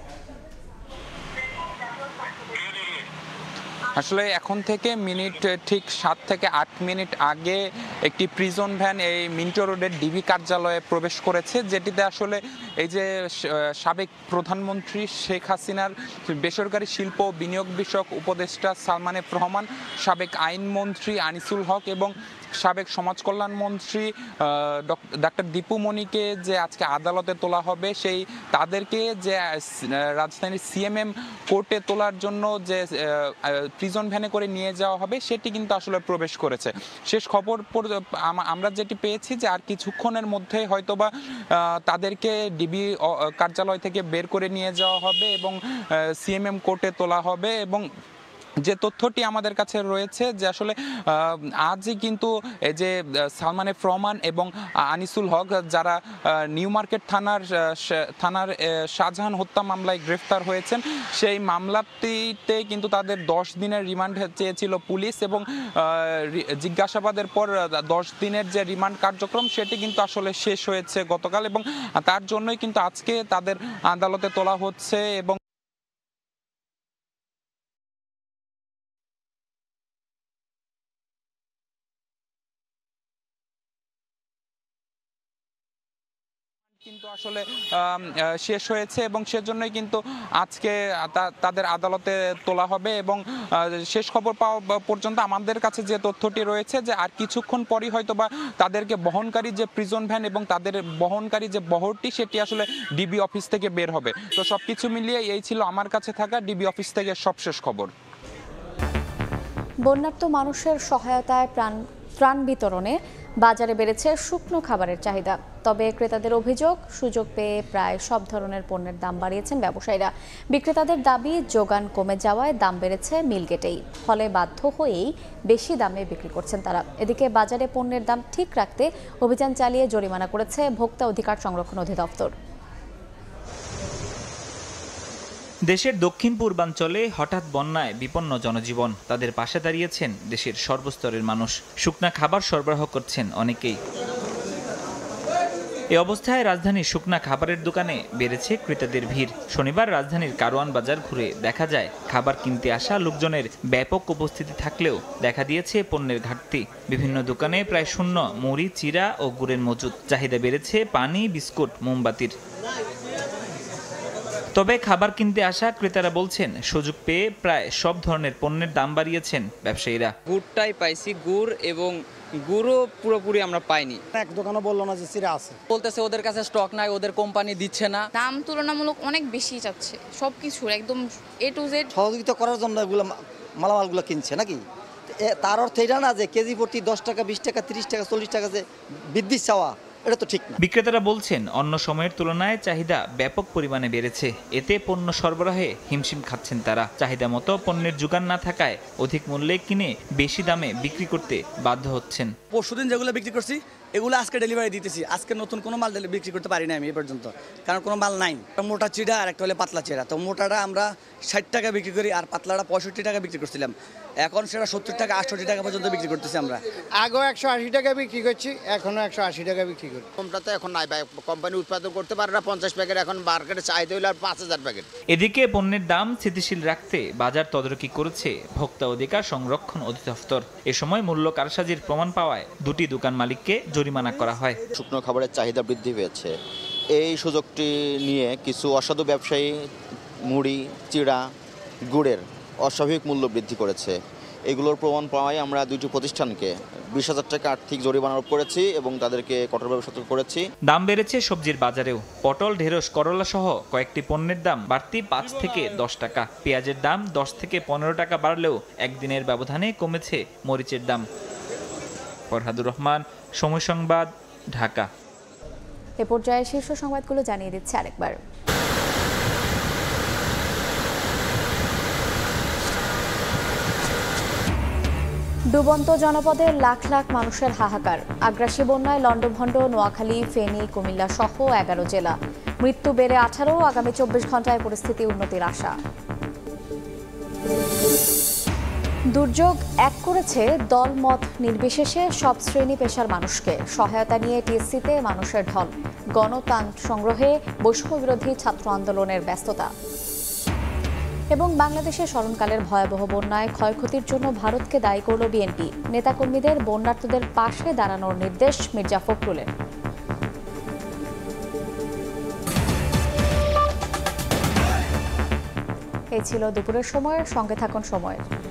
আসলে এখন থেকে মিনিট ঠিক 7 থেকে 8 মিনিট আগে একটি প্রিজন ভ্যান এই মিন্টো রোডের ডিবি কার্যালয়ে প্রবেশ করেছে, যেটিতে আসলে এই যে সাবেক প্রধানমন্ত্রী শেখ হাসিনার বেসরকারি শিল্প বিনিয়োগ বিষয়ক উপদেষ্টা সালমান এফ রহমান, সাবেক আইনমন্ত্রী আনিসুল হক এবং সাবেক সমাজ কল্যাণ মন্ত্রী ডাক্তার দীপু মনিকে যে আজকে আদালতে তোলা হবে, সেই তাদেরকে যে রাজধানীর সিএমএম কোর্টে তোলার জন্য যে প্রিজন ভ্যানে করে নিয়ে যাওয়া হবে সেটি কিন্তু আসলে প্রবেশ করেছে। শেষ খবর আমরা যেটি পেয়েছি যে আর কিছুক্ষণের মধ্যে হয়তোবা তাদেরকে ডিবি কার্যালয় থেকে বের করে নিয়ে যাওয়া হবে এবং সিএমএম কোর্টে তোলা হবে। এবং যে তথ্যটি আমাদের কাছে রয়েছে যে আসলে আজই কিন্তু এই যে সালমান এফ রহমান এবং আনিসুল হক যারা নিউ মার্কেট থানার শাহজাহান হত্যা মামলায় গ্রেফতার হয়েছেন, সেই মামলাটিতে কিন্তু তাদের 10 দিনের রিমান্ড চেয়েছিল পুলিশ এবং জিজ্ঞাসাবাদের পর 10 দিনের যে রিমান্ড কার্যক্রম সেটি কিন্তু আসলে শেষ হয়েছে গতকাল এবং তার জন্যই কিন্তু আজকে তাদের আদালতে তোলা হচ্ছে। এবং কিন্তু আসলে শেষ হয়েছে এবং সেজন্যই কিন্তু আজকে তাদের আদালতে তোলা হবে। এবং শেষ খবর পাওয়া পর্যন্ত আমাদের কাছে যে তথ্যটি রয়েছে যে আর কিছুক্ষণ পরই হয়তোবা তাদেরকে বহনকারী যে প্রিজন ভ্যান এবং তাদের বহনকারী যে বহরটি সেটি আসলে ডিবি অফিস থেকে বের হবে। তো সবকিছু মিলিয়ে এই ছিল আমার কাছে থাকা ডিবি অফিস থেকে সবশেষ খবর। বন্যার্ত মানুষের সহায়তায় ত্রাণ বিতরণে বাজারে বেড়েছে শুকনো খাবারের চাহিদা। তবে ক্রেতাদের অভিযোগ, সুযোগ পেয়ে প্রায় সব ধরনের পণ্যের দাম বাড়িয়েছেন ব্যবসায়ীরা। বিক্রেতাদের দাবি, যোগান কমে যাওয়ায় দাম বেড়েছে মিলগেটেই, ফলে বাধ্য হয়েই বেশি দামে বিক্রি করছেন তারা। এদিকে বাজারে পণ্যের দাম ঠিক রাখতে অভিযান চালিয়ে জরিমানা করেছে ভোক্তা অধিকার সংরক্ষণ অধিদপ্তর। দেশের দক্ষিণ পূর্বাঞ্চলে হঠাৎ বন্যায় বিপন্ন জনজীবন। তাদের পাশে দাঁড়িয়েছেন দেশের সর্বস্তরের মানুষ। শুকনা খাবার সরবরাহ করছেন অনেকেই। এ অবস্থায় রাজধানীর শুকনা খাবারের দোকানে বেড়েছে ক্রেতাদের ভিড়। শনিবার রাজধানীর কারওয়ান বাজার ঘুরে দেখা যায় খাবার কিনতে আসা লোকজনের ব্যাপক উপস্থিতি থাকলেও দেখা দিয়েছে পণ্যের ঘাটতি। বিভিন্ন দোকানে প্রায় শূন্য মুড়ি, চিড়া ও গুড়ের মজুদ। চাহিদা বেড়েছে পানি, বিস্কুট, মোমবাতির। তবে খাবার কিনতে আসা ক্রেতারা বলছেন সুযোগ পেয়ে প্রায় সব ধরনের পণ্যের দাম বাড়িয়েছেন ব্যবসায়ীরা। গুড়টাই পাইছি, গুড় এবং গুড়ও পুরোপুরি আমরা পাইনি। এক দোকানে বললো না যে চিড়া আছে, বলতেছে ওদের কাছে স্টক নাই, ওদের কোম্পানি দিচ্ছে না। দাম তুলনামূলক অনেক বেশি যাচ্ছে সবকিছু, একদম A to Z। সহযোগিতা করার জন্য এগুলো মালামালগুলো কিনছে নাকি? তার অর্থ এটা না যে কেজি প্রতি 10 টাকা, 20 টাকা, 30 টাকা, 40 টাকা যে বৃদ্ধি চাওয়া, এটা তো ঠিক না। বিক্রেতারা বলছেন অন্য সময়ের তুলনায় চাহিদা ব্যাপক পরিমাণে বেড়েছে। এতে পণ্য সরবরাহে হিমশিম খাচ্ছেন তারা। চাহিদা মতো পণ্যের যোগান না থাকায় অধিক মূল্যে কিনে বেশি দামে বিক্রি করতে বাধ্য হচ্ছেন। পরশুদিন যেগুলো বিক্রি করছি এগুলো আজকে ডেলিভারি দিতেছি। আজকে নতুন কোনো মাল বিক্রি করতে পারি না আমি এ পর্যন্ত, কারণ কোনো মাল নাই। মোটা চিড়া আর একটা হলে পাতলা চিড়া। তো মোটাটা আমরা 60 টাকা বিক্রি করি আর পাতলাটা 65 টাকা বিক্রি করছিলাম। এখন সেটা 70 টাকা, 68 টাকা পর্যন্ত বিক্রি করতেছি আমরা। আগেও 180 টাকা বিক্রি করছি, এখনো 180 টাকা বিক্রি করি। কমটা তো এখন নাই ভাই, কোম্পানি উৎপাদন করতে পারে না 50 প্যাকেট, এখন মার্কেটে চাহিদা হইলে আর 5000 প্যাকেট। এদিকে পণ্যের দাম স্থিতিশীল রাখতে বাজার তদারকি করেছে ভোক্তা অধিকার সংরক্ষণ অধিদপ্তর। এ সময় মূল্য কারসাজির প্রমাণ পাওয়ায় দুটি দোকান মালিককে জরিমানা করা হয়। শুকনো খাবারের চাহিদা বৃদ্ধি পেয়েছে, এই সুযোগটি নিয়ে কিছু অসাধু ব্যবসায়ী মুড়ি, চিড়া, গুড়ের অস্বাভাবিক মূল্য বৃদ্ধি করেছে। এগুলোর প্রমাণ পাওয়ায় আমরা দুইটি প্রতিষ্ঠানকে 20,000 টাকা আর্থিক জরিমানা আরোপ করেছি এবং তাদেরকে কঠোরভাবে সতর্ক করেছি। দাম বেড়েছে সবজির বাজারেও। পটল, ঢেঁড়স, করলা সহ কয়েকটি পণ্যের দাম বাড়তি 5 থেকে 10 টাকা। পেঁয়াজের দাম 10 থেকে 15 টাকা বাড়লেও একদিনের ব্যবধানে কমেছে মরিচের দাম। ফরহাদুর রহমান, সময় সংবাদ, ঢাকা। এ পর্যায়ে শীর্ষ সংবাদগুলো জানিয়ে দিচ্ছে আরেকবার। ডুবন্ত জনপদে লাখ লাখ মানুষের হাহাকার। আগ্রাসী বন্যায় লন্ডভন্ড, নোয়াখালী, ফেনী, কুমিল্লা সহ 11 জেলা। মৃত্যু বেড়ে 18। আগামী 24 ঘন্টায় পরিস্থিতি উন্নতির আশা। দুর্যোগ এক করেছে দলমত নির্বিশেষে সব শ্রেণী পেশার মানুষকে। সহায়তা নিয়ে টিএসসিতে মানুষের ঢল। গণতান সংগ্রহে বৈষম্যবিরোধী ছাত্র আন্দোলনের ব্যস্ততা। এবং বাংলাদেশে স্মরণকালের ভয়াবহ বন্যায় ক্ষয়ক্ষতির জন্য ভারতকে দায়ী করল বিএনপি। নেতাকর্মীদের বন্যার্তদের পাশে দাঁড়ানোর নির্দেশ মির্জা ফখরুলের। এই ছিল দুপুরের সময়ের। সঙ্গে থাকুন সময়ের।